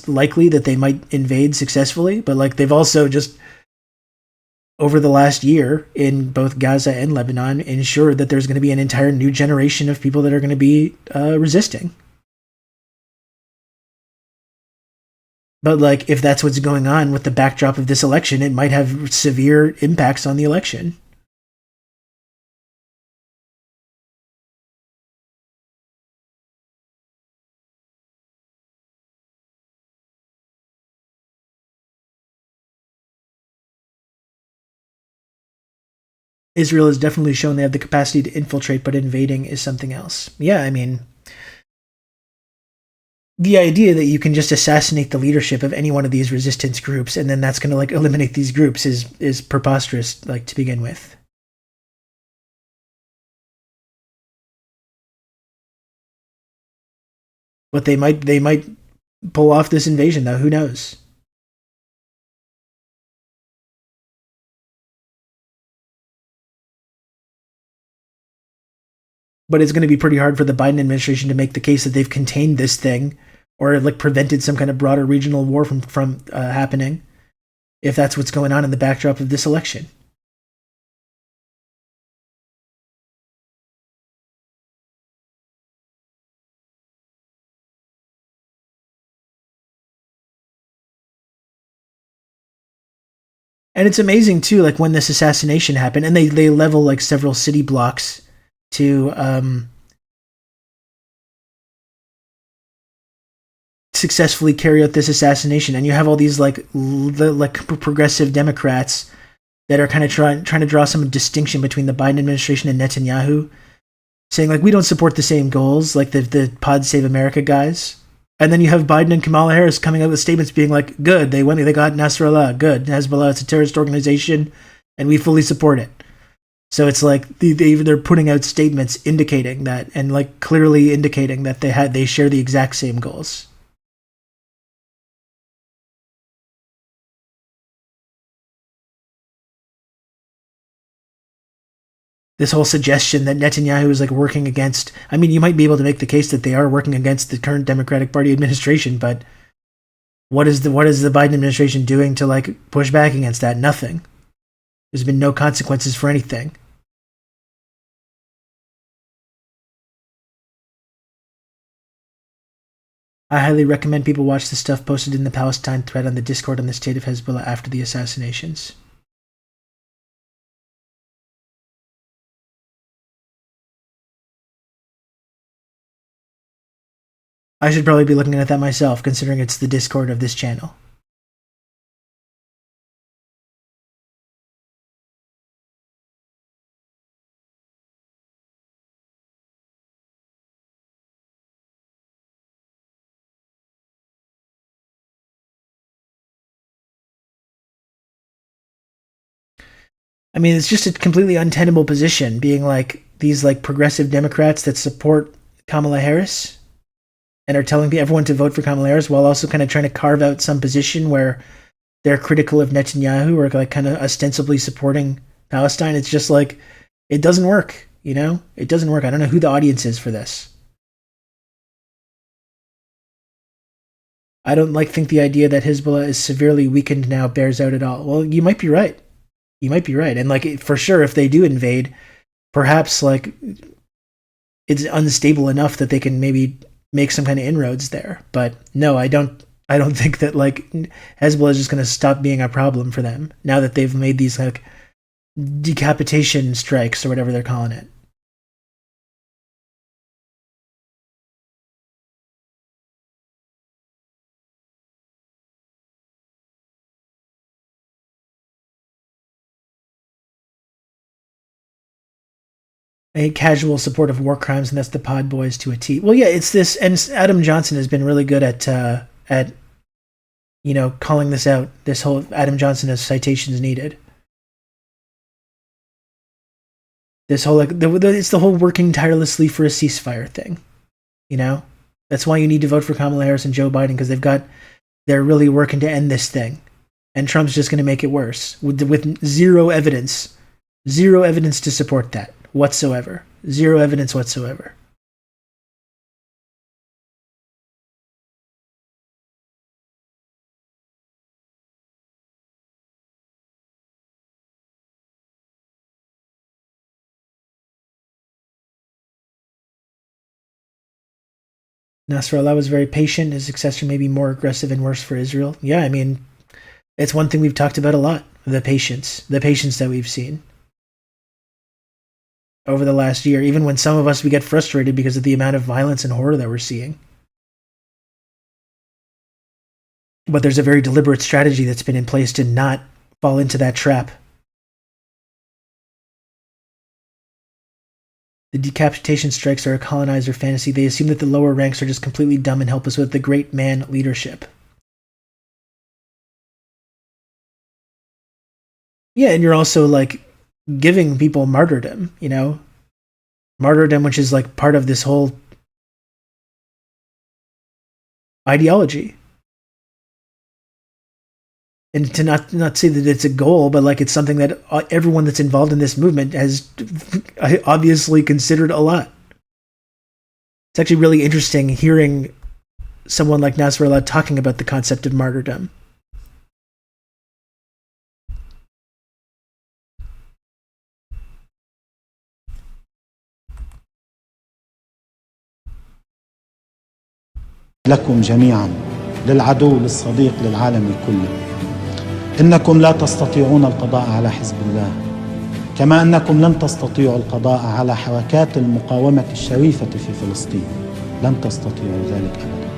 likely that they might invade successfully. But, like, they've also just, over the last year, in both Gaza and Lebanon, ensured that there's going to be an entire new generation of people that are going to be resisting. But, like, if that's what's going on with the backdrop of this election, it might have severe impacts on the election. Israel has definitely shown they have the capacity to infiltrate, but invading is something else. Yeah, I mean, the idea that you can just assassinate the leadership of any one of these resistance groups and then that's going to like eliminate these groups is preposterous, like, to begin with. But they might pull off this invasion, though. Who knows? But it's going to be pretty hard for the Biden administration to make the case that they've contained this thing or like prevented some kind of broader regional war from happening, if that's what's going on in the backdrop of this election. And it's amazing too, like when this assassination happened, and they level like several city blocks to successfully carry out this assassination, and you have all these like progressive Democrats that are kind of trying to draw some distinction between the Biden administration and Netanyahu, saying like we don't support the same goals, like the Pod Save America guys. And then you have Biden and Kamala Harris coming out with statements being like, good, they got Nasrallah, good, Hezbollah, it's a terrorist organization, and we fully support it. So it's like they're putting out statements indicating that, and like clearly indicating that they share the exact same goals. This whole suggestion that Netanyahu is like working against, I mean, you might be able to make the case that they are working against the current Democratic Party administration, but what is the Biden administration doing to like push back against that? Nothing. There's been no consequences for anything. I highly recommend people watch the stuff posted in the Palestine thread on the Discord on the state of Hezbollah after the assassinations. I should probably be looking at that myself, considering it's the Discord of this channel. I mean, it's just a completely untenable position, being like these like progressive Democrats that support Kamala Harris and are telling everyone to vote for Kamala Harris while also kind of trying to carve out some position where they're critical of Netanyahu or like kind of ostensibly supporting Palestine. It's just like, it doesn't work, you know? It doesn't work. I don't know who the audience is for this. I don't think the idea that Hezbollah is severely weakened now bears out at all. Well, you might be right. You might be right. And like, for sure, if they do invade, perhaps like it's unstable enough that they can maybe make some kind of inroads there. But no, I don't think that like Hezbollah is just going to stop being a problem for them now that they've made these like decapitation strikes or whatever they're calling it. A casual support of war crimes, and that's the Pod Boys to a T. Well, yeah, it's this, and Adam Johnson has been really good at you know, calling this out. This whole Adam Johnson has citations needed. This whole like it's the whole working tirelessly for a ceasefire thing. You know, that's why you need to vote for Kamala Harris and Joe Biden, because they're really working to end this thing, and Trump's just going to make it worse with zero evidence to support that. Whatsoever. Zero evidence whatsoever. Nasrallah was very patient. His successor may be more aggressive and worse for Israel. Yeah, I mean, it's one thing we've talked about a lot. The patience that we've seen over the last year, even when some of us, we get frustrated because of the amount of violence and horror that we're seeing. But there's a very deliberate strategy that's been in place to not fall into that trap. The decapitation strikes are a colonizer fantasy. They assume that the lower ranks are just completely dumb and helpless with the great man leadership. Yeah, and you're also like giving people martyrdom, you know? Martyrdom, which is like part of this whole ideology. And to not say that it's a goal, but like it's something that everyone that's involved in this movement has obviously considered a lot. It's actually really interesting hearing someone like Nasrallah talking about the concept of martyrdom. لكم جميعا، للعدو للصديق للعالم كله. إنكم لا تستطيعون القضاء على حزب الله، كما أنكم لن تستطيعوا القضاء على حركات المقاومة الشريفة في فلسطين. لن تستطيعوا ذلك أبدا،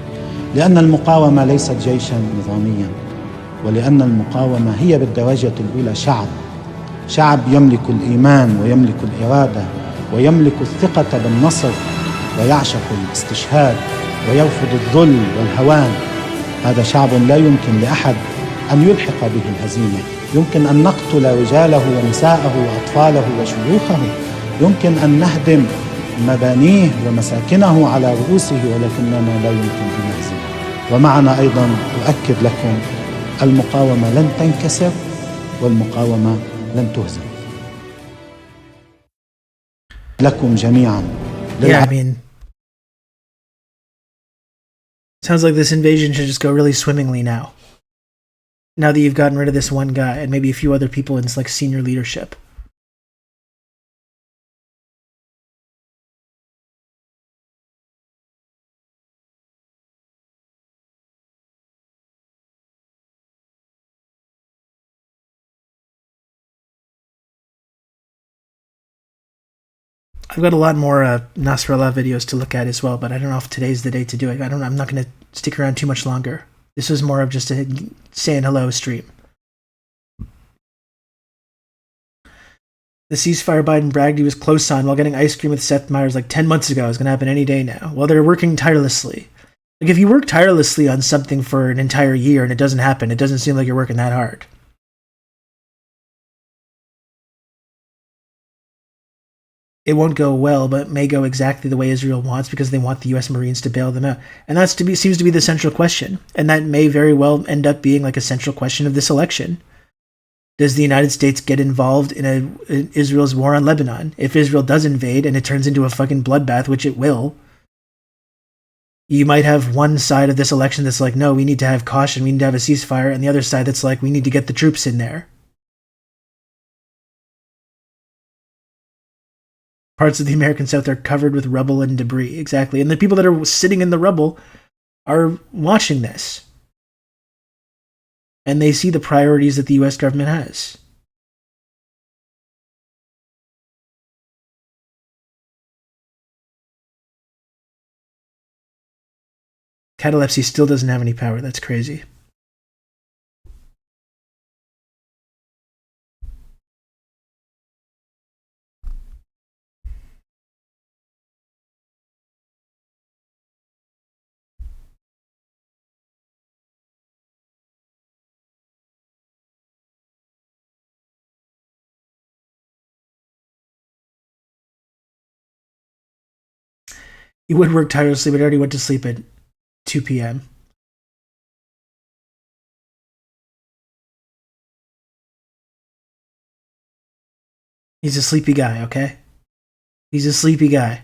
لأن المقاومة ليست جيشا نظاميا، ولأن المقاومة هي بالدرجة الأولى شعب يملك الإيمان ويملك الإرادة ويملك الثقة بالنصر ويعشق الاستشهاد ويرفض الذل والهوان. هذا شعب لا يمكن لأحد أن يلحق به الهزيمة. يمكن أن نقتل رجاله ونساءه وأطفاله وشيوخه، يمكن أن نهدم مبانيه ومساكنه على رؤوسه، ولكننا لا يمكن أن نهزمه. ومعنا أيضا أؤكد لكم المقاومة لن تنكسر والمقاومة لن تهزم. لكم جميعا. Yeah, I mean, sounds like this invasion should just go really swimmingly now. Now that you've gotten rid of this one guy and maybe a few other people in like senior leadership. I've got a lot more Nasrallah videos to look at as well, but I don't know if today's the day to do it. I'm not going to stick around too much longer. This was more of just a saying hello stream. The ceasefire Biden bragged he was close on while getting ice cream with Seth Meyers like 10 months ago is going to happen any day now. Well, they're working tirelessly. Like, if you work tirelessly on something for an entire year and it doesn't happen, it doesn't seem like you're working that hard. It won't go well, but may go exactly the way Israel wants because they want the U.S. Marines to bail them out. And seems to be the central question. And that may very well end up being like a central question of this election. Does the United States get involved in Israel's war on Lebanon? If Israel does invade and it turns into a fucking bloodbath, which it will, you might have one side of this election that's like, no, we need to have caution, we need to have a ceasefire, and the other side that's like, we need to get the troops in there. Parts of the American South are covered with rubble and debris. Exactly. And the people that are sitting in the rubble are watching this. And they see the priorities that the U.S. government has. Catalepsy still doesn't have any power. That's crazy. He would work tirelessly, but already went to sleep at 2 p.m. He's a sleepy guy, okay? He's a sleepy guy.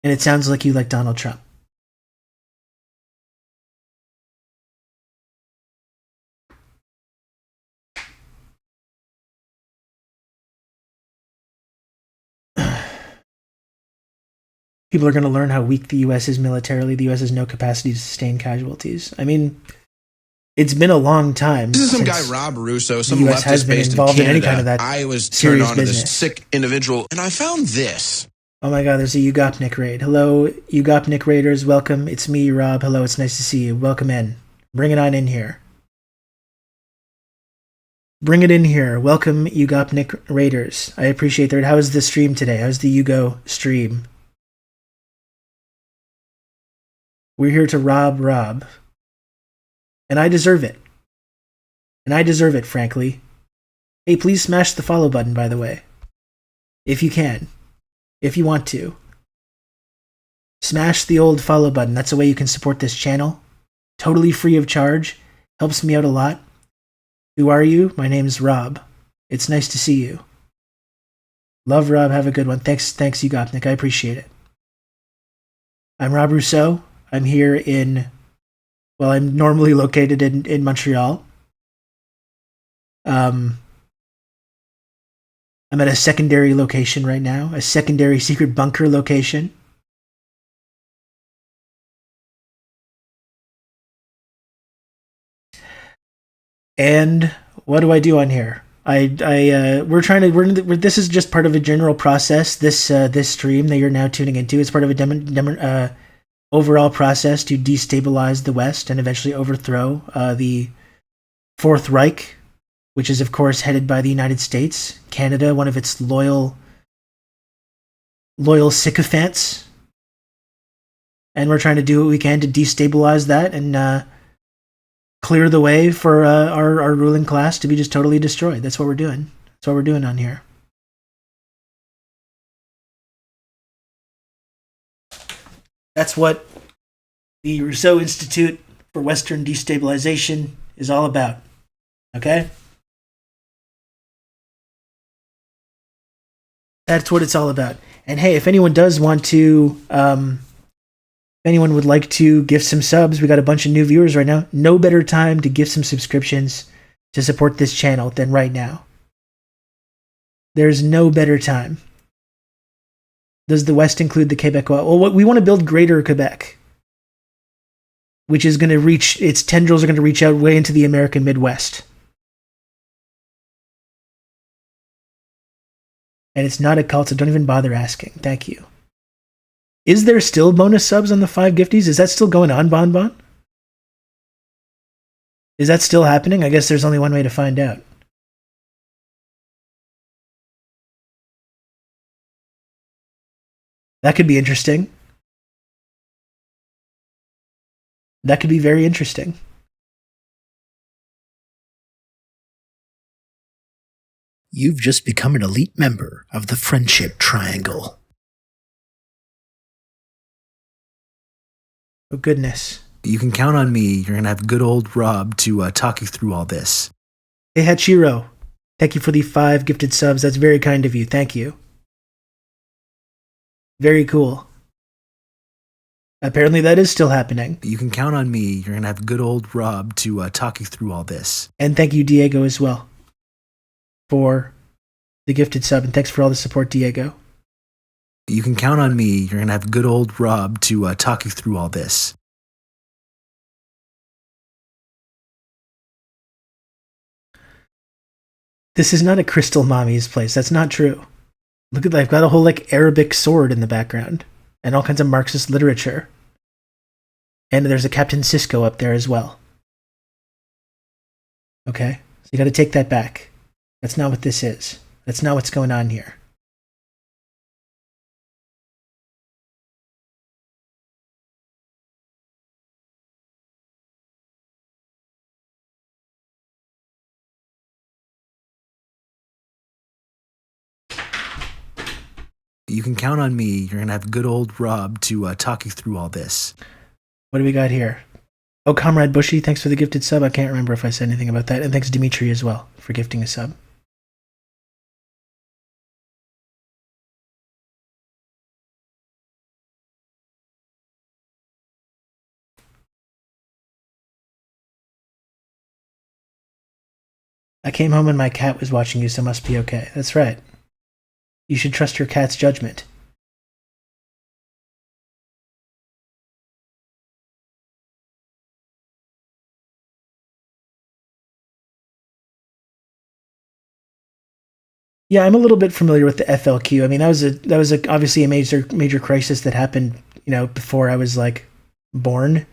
And it sounds like you like Donald Trump. People are going to learn how weak the U.S. is militarily. The U.S. has no capacity to sustain casualties. I mean, it's been a long time. This is some guy, Rob Russo, some the US has leftist been based in involved in any Canada. kind of that I was turned serious on to business. this sick individual, and I found this. Oh my god, there's a Ugopnik raid. Hello, Ugopnik raiders. Welcome. It's me, Rob. Hello, it's nice to see you. Welcome in. Bring it on in here. Bring it in here. Welcome, Ugopnik raiders. I appreciate that. How is the stream today? How's the Ugo stream? We're here to rob. And I deserve it. And I deserve it, frankly. Hey, please smash the follow button, by the way. If you can. If you want to. Smash the old follow button. That's a way you can support this channel. Totally free of charge. Helps me out a lot. Who are you? My name's Rob. It's nice to see you. Love, Rob. Have a good one. Thanks, Ugopnik. I appreciate it. I'm Rob Rousseau. I'm here in... Well, I'm normally located in Montreal. I'm at a secondary location right now. A secondary secret bunker location. And what do I do on here? This is just part of a general process. This stream that you're now tuning into is part of a overall process to destabilize the West and eventually overthrow the Fourth Reich, which is of course headed by the United States, Canada, one of its loyal sycophants. And we're trying to do what we can to destabilize that and clear the way for our ruling class to be just totally destroyed. That's what we're doing. That's what we're doing on here. That's what the Rousseau Institute for Western Destabilization is all about. Okay? That's what it's all about. And hey, if anyone does want to, if anyone would like to gift some subs, we got a bunch of new viewers right now. No better time to gift some subscriptions to support this channel than right now. There's no better time. Does the West include the Quebecois? Well, we want to build Greater Quebec, which is going to reach, its tendrils are going to reach out way into the American Midwest. And it's not a cult, so don't even bother asking. Thank you. Is there still bonus subs on the 5 gifties? Is that still going on, Bon Bon? Is that still happening? I guess there's only one way to find out. That could be interesting. That could be very interesting. You've just become an elite member of the Friendship Triangle. Oh, goodness. You can count on me. You're going to have good old Rob to talk you through all this. Hey, Hachiro. Thank you for the 5 gifted subs. That's very kind of you. Thank you. Very cool. Apparently that is still happening. You can count on me. You're going to have good old Rob to talk you through all this. And thank you, Diego, as well, for the gifted sub. And thanks for all the support, Diego. You can count on me. You're going to have good old Rob to talk you through all this. This is not a Crystal Mommy's place. That's not true. Look at that. I've got a whole Arabic sword in the background and all kinds of Marxist literature. And there's a Captain Sisko up there as well. Okay? So you got to take that back. That's not what this is. That's not what's going on here. You can count on me. You're going to have good old Rob to talk you through all this. What do we got here? Oh, Comrade Bushy, thanks for the gifted sub. I can't remember if I said anything about that. And thanks, Dimitri, as well, for gifting a sub. I came home and my cat was watching you, so must be okay. That's right. You should trust your cat's judgment. Yeah, I'm a little bit familiar with the FLQ. I mean, that was obviously a major crisis that happened, before I was born.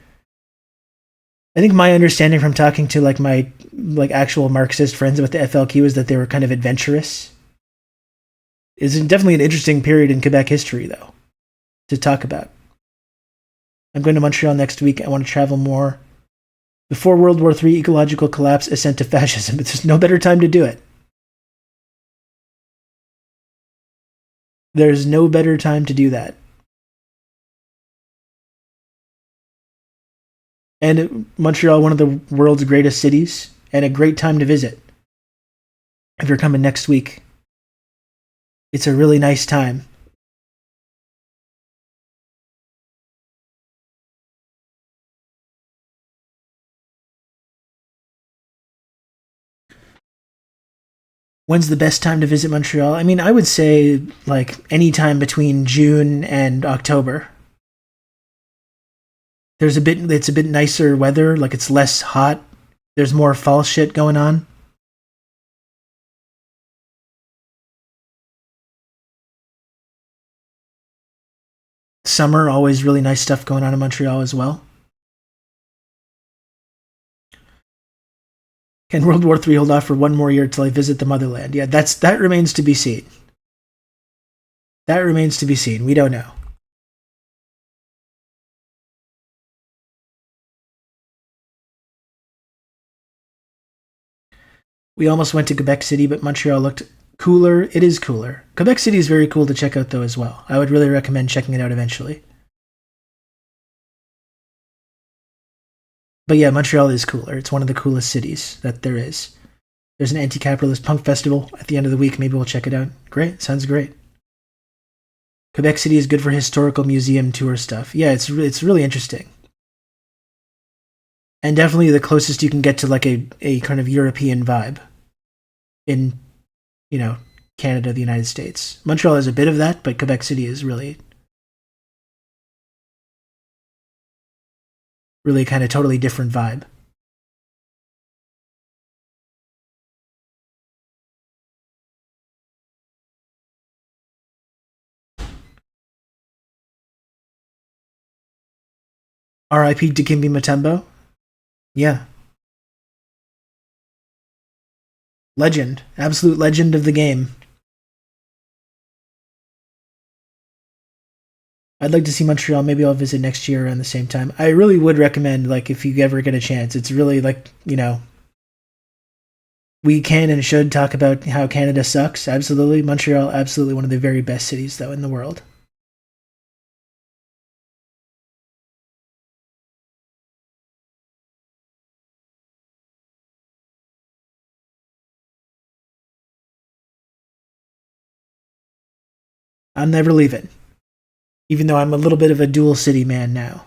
I think my understanding from talking to my actual Marxist friends about the FLQ is that they were kind of adventurous. It's definitely an interesting period in Quebec history, though, to talk about. I'm going to Montreal next week. I want to travel more. Before World War III, ecological collapse, ascent to fascism. But there's no better time to do it. There's no better time to do that. And Montreal, one of the world's greatest cities, and a great time to visit. If you're coming next week, it's a really nice time. When's the best time to visit Montreal? I mean, I would say any time between June and October. It's a bit nicer weather, it's less hot. There's more false shit going on. Summer, always really nice stuff going on in Montreal as well. Can World War III hold off for one more year till I visit the motherland? Yeah, that remains to be seen. That remains to be seen. We don't know. We almost went to Quebec City, but Montreal looked cooler. It is cooler. Quebec City is very cool to check out, though, as well. I would really recommend checking it out eventually. But yeah, Montreal is cooler. It's one of the coolest cities that there is. There's an anti-capitalist punk festival at the end of the week. Maybe we'll check it out. Great. Sounds great. Quebec City is good for historical museum tour stuff. Yeah, it's really interesting. And definitely the closest you can get to like a kind of European vibe in, Canada, the United States. Montreal has a bit of that, but Quebec City is really kind of totally different vibe. R.I.P. Dikembe Mutombo. Yeah. Legend. Absolute legend of the game. I'd like to see Montreal. Maybe I'll visit next year around the same time. I really would recommend, if you ever get a chance, it's really, we can and should talk about how Canada sucks. Absolutely. Montreal, absolutely one of the very best cities, though, in the world. I'm never leaving. Even though I'm a little bit of a dual city man now.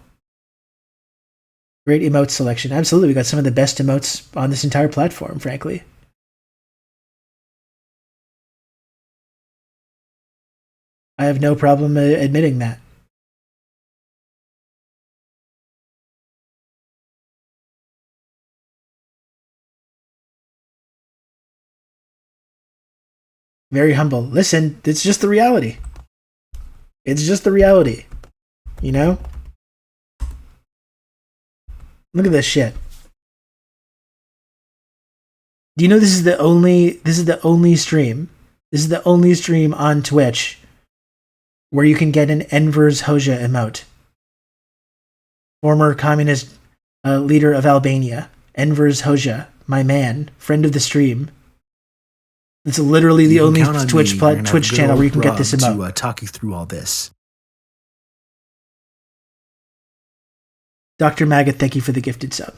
Great emote selection. Absolutely, we got some of the best emotes on this entire platform, frankly. I have no problem admitting that. Very humble. Listen, it's just the reality. It's just the reality. Look at this shit. Do you know this is the only stream? This is the only stream on Twitch where you can get an Enver's Hoxha emote. Former communist leader of Albania. Enver's Hoxha, my man, friend of the stream. It's literally the only Twitch channel where you can get this emote. To talk you through all this. Dr. Maggot, thank you for the gifted sub.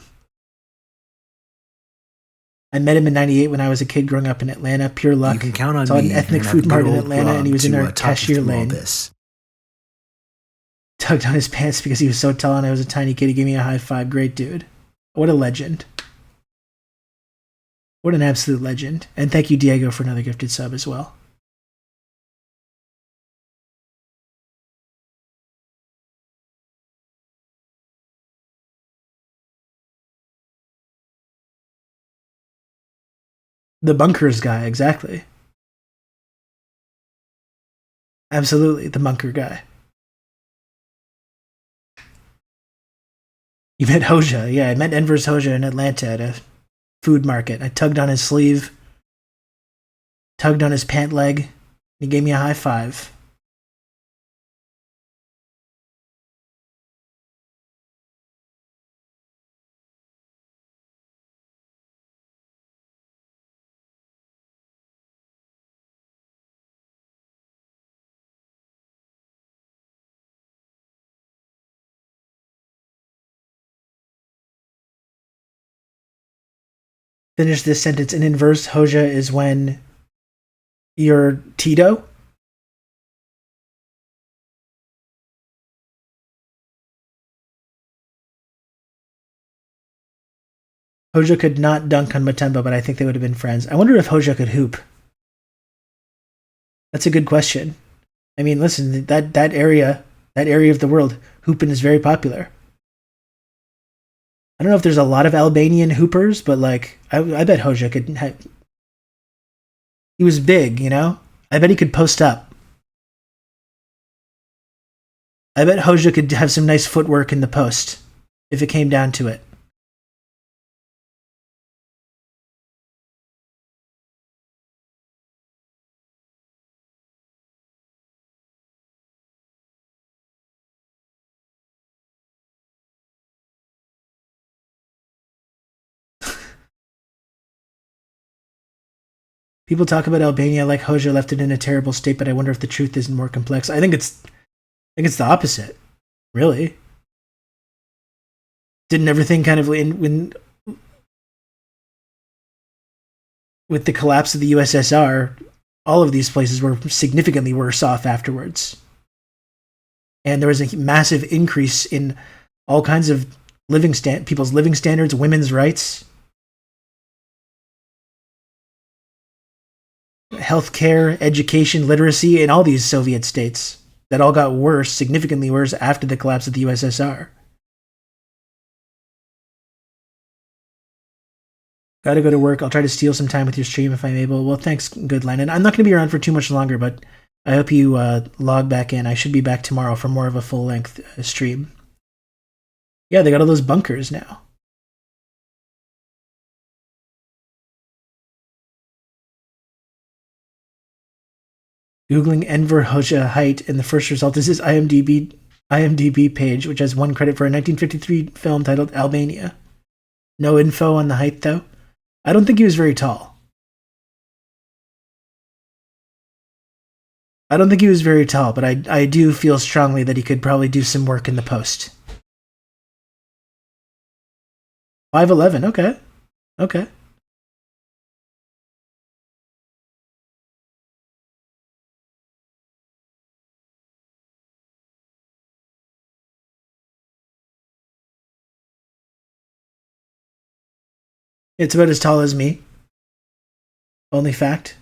I met him in '98 when I was a kid growing up in Atlanta. Pure luck. You can count on Saw an ethnic food mart in Atlanta, and he was in our cashier lane. Tugged on his pants because he was so tall and I was a tiny kid. He gave me a high five. Great dude. What a legend. What an absolute legend. And thank you, Diego, for another gifted sub as well. The bunkers guy, exactly. Absolutely, the bunker guy. You met Hoxha. Yeah, I met Enver's Hoxha in Atlanta at a food market. I tugged on his sleeve, tugged on his pant leg. He gave me a high five. Finish this sentence. An inverse Hoxha is when you're Tito. Hoxha could not dunk on Mutombo, but I think they would have been friends. I wonder if Hoxha could hoop. That's a good question. I mean, listen, that area of the world, hooping is very popular. I don't know if there's a lot of Albanian hoopers, but like I bet Hoxha could. He was big, you know. I bet he could post up. I bet Hoxha could have some nice footwork in the post if it came down to it. People talk about Albania like Hoxha left it in a terrible state, but I wonder if the truth isn't more complex. I think it's the opposite, really. Didn't everything kind of when with the collapse of the USSR, all of these places were significantly worse off afterwards, and there was a massive increase in all kinds of people's living standards, women's rights, healthcare, education, literacy in all these Soviet states that all got worse, significantly worse after the collapse of the USSR. Gotta go to work. I'll try to steal some time with your stream if I'm able. Well, thanks, good Lennon. I'm not going to be around for too much longer, but I hope you log back in. I should be back tomorrow for more of a full-length stream. Yeah, they got all those bunkers now. Googling Enver Hoxha height, and the first result is his IMDb page, which has one credit for a 1953 film titled Albania. No info on the height, though. I don't think he was very tall. I don't think he was very tall, but I do feel strongly that he could probably do some work in the post. 5'11", okay. Okay. It's about as tall as me. Only fact.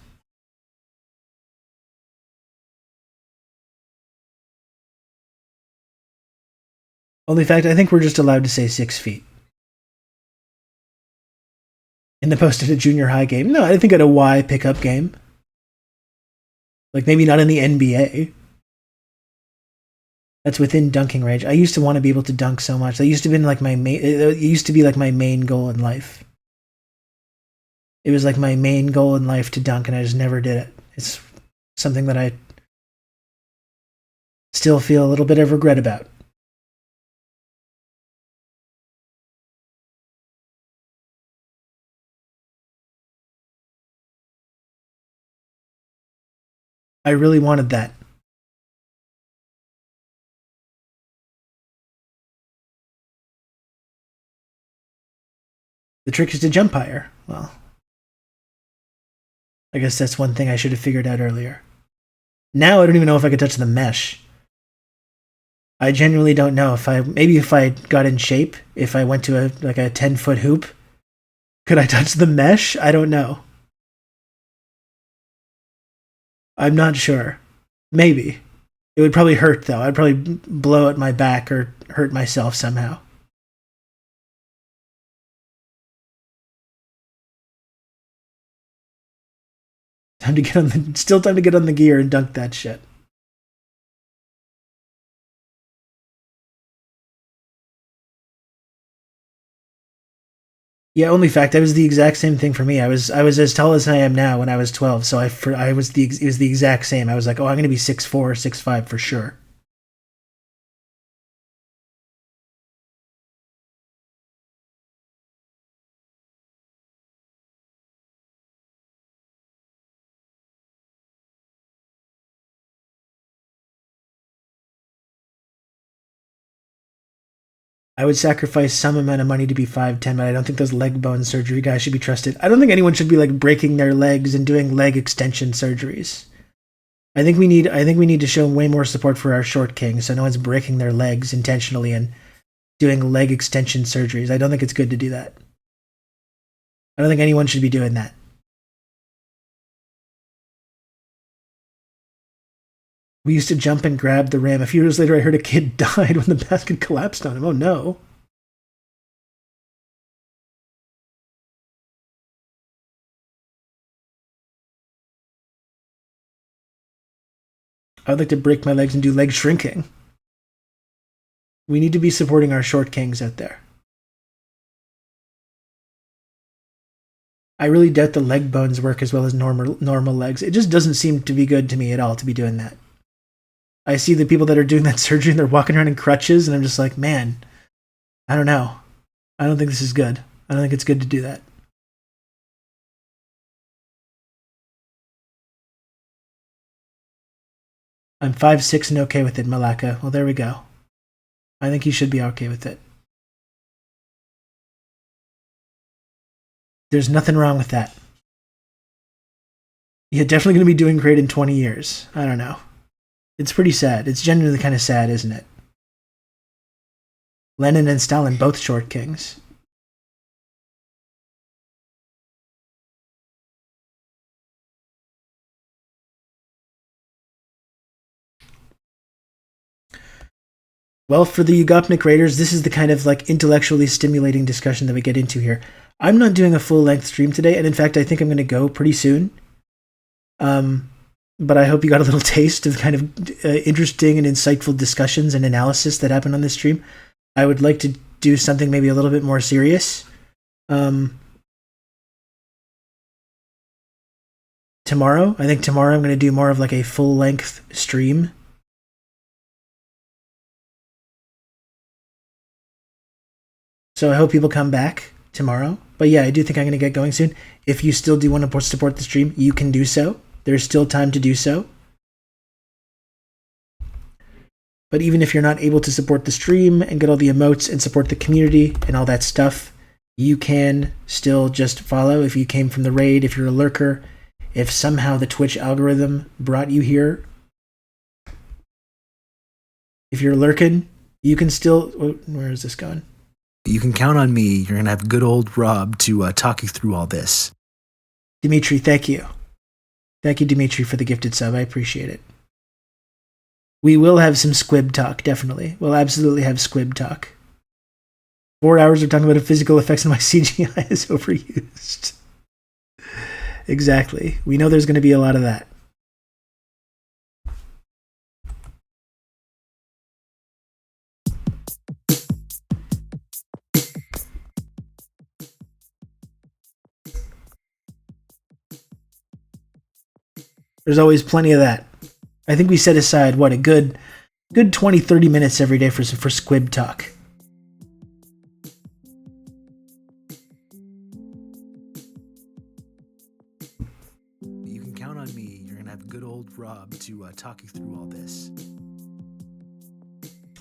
Only fact, I think we're just allowed to say 6 feet. In the post at a junior high game. No, I think at a Y pickup game. Like maybe not in the NBA. That's within dunking range. I used to want to be able to dunk so much. That used to be like my main. It used to be like my main goal in life. It was like my main goal in life to dunk, and I just never did it. It's something that I still feel a little bit of regret about. I really wanted that. The trick is to jump higher. Well, I guess that's one thing I should have figured out earlier. Now I don't even know if I could touch the mesh. I genuinely don't know if I got in shape, if I went to a 10-foot hoop, could I touch the mesh? I don't know. I'm not sure. Maybe. It would probably hurt though. I'd probably blow at my back or hurt myself somehow. Still time to get on the gear and dunk that shit. Yeah, only fact, I was the exact same thing for me. I was as tall as I am now when I was 12, so it was the exact same. I was like, oh, I'm gonna be 6'4", 6'5" for sure. I would sacrifice some amount of money to be 5'10", but I don't think those leg bone surgery guys should be trusted. I don't think anyone should be like breaking their legs and doing leg extension surgeries. I think we need to show way more support for our short kings, so no one's breaking their legs intentionally and doing leg extension surgeries. I don't think it's good to do that. I don't think anyone should be doing that. We used to jump and grab the ram. A few years later, I heard a kid died when the basket collapsed on him. Oh no. I would like to break my legs and do leg shrinking. We need to be supporting our short kings out there. I really doubt the leg bones work as well as normal legs. It just doesn't seem to be good to me at all to be doing that. I see the people that are doing that surgery and they're walking around in crutches, and I'm just like, man, I don't know. I don't think this is good. I don't think it's good to do that. I'm 5'6" and okay with it, Malaka. Well, there we go. I think you should be okay with it. There's nothing wrong with that. You're definitely going to be doing great in 20 years. I don't know. It's pretty sad. It's genuinely kind of sad, isn't it? Lenin and Stalin, both short kings. Well, for the Yugopnik Raiders, this is the kind of like intellectually stimulating discussion that we get into here. I'm not doing a full-length stream today, and in fact, I think I'm going to go pretty soon. But I hope you got a little taste of kind of interesting and insightful discussions and analysis that happened on this stream. I would like to do something maybe a little bit more serious. Tomorrow, I think tomorrow I'm going to do more of like a full-length stream. So I hope people come back tomorrow. But yeah, I do think I'm going to get going soon. If you still do want to support the stream, you can do so. There's still time to do so. But even if you're not able to support the stream and get all the emotes and support the community and all that stuff, you can still just follow if you came from the raid, if you're a lurker, if somehow the Twitch algorithm brought you here. If you're lurking, you can still... Where is this going? You can count on me. You're going to have good old Rob to talk you through all this. Dimitri, thank you. Thank you, Dimitri, for the gifted sub. I appreciate it. We will have some squib talk, definitely. We'll absolutely have squib talk. 4 hours of talking about the physical effects of my CGI is overused. Exactly. We know there's going to be a lot of that. There's always plenty of that. I think we set aside, what, a good 20, 30 minutes every day for squib talk. You can count on me. You're going to have good old Rob to talk you through all this.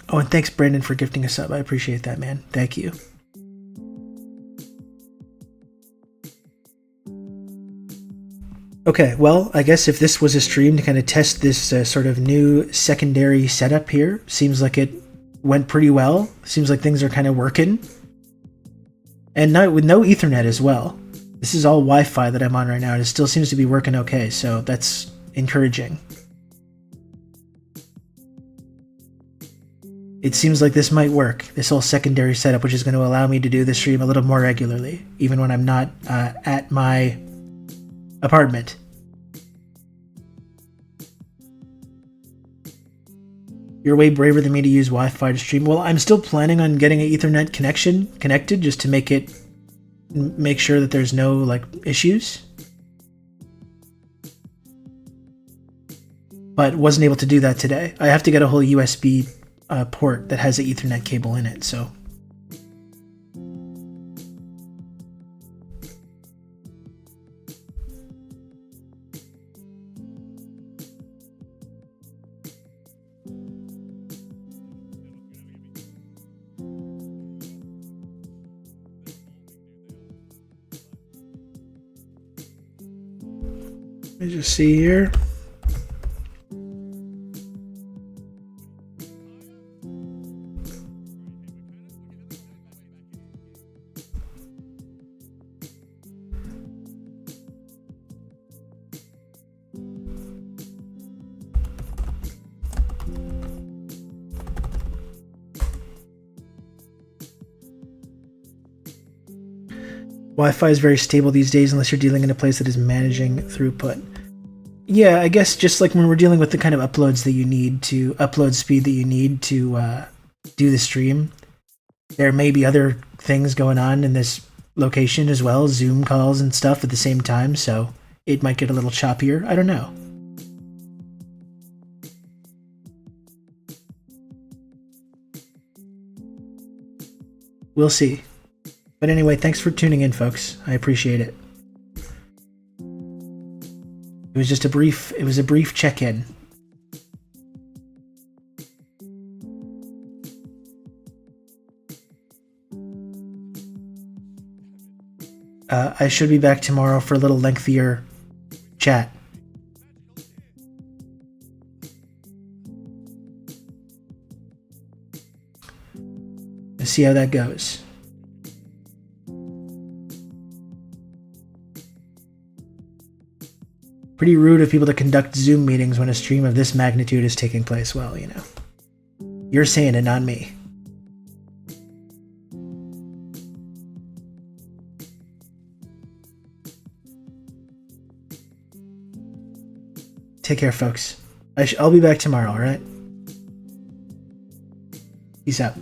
Oh, and thanks, Brandon, for gifting a sub. I appreciate that, man. Thank you. Okay, well, I guess if this was a stream to kind of test this sort of new secondary setup here, seems like it went pretty well. Seems like things are kind of working. And with no Ethernet as well. This is all Wi-Fi that I'm on right now, and it still seems to be working okay, so that's encouraging. It seems like this might work, this whole secondary setup, which is going to allow me to do the stream a little more regularly, even when I'm not at my apartment. You're way braver than me to use Wi-Fi to stream. Well, I'm still planning on getting an Ethernet connection connected just to make sure that there's no like issues. But wasn't able to do that today. I have to get a whole USB port that has an Ethernet cable in it, so. Let me just see here. Wi-Fi is very stable these days unless you're dealing in a place that is managing throughput. Yeah, I guess just like when we're dealing with the kind of upload speed that you need to do the stream, there may be other things going on in this location as well, Zoom calls and stuff at the same time, so it might get a little choppier. I don't know. We'll see. But anyway, thanks for tuning in, folks. I appreciate it. It was just a brief check-in. I should be back tomorrow for a little lengthier chat. Let's see how that goes. Pretty rude of people to conduct Zoom meetings when a stream of this magnitude is taking place. Well, you know. You're saying it, not me. Take care, folks. I'll be back tomorrow, alright? Peace out.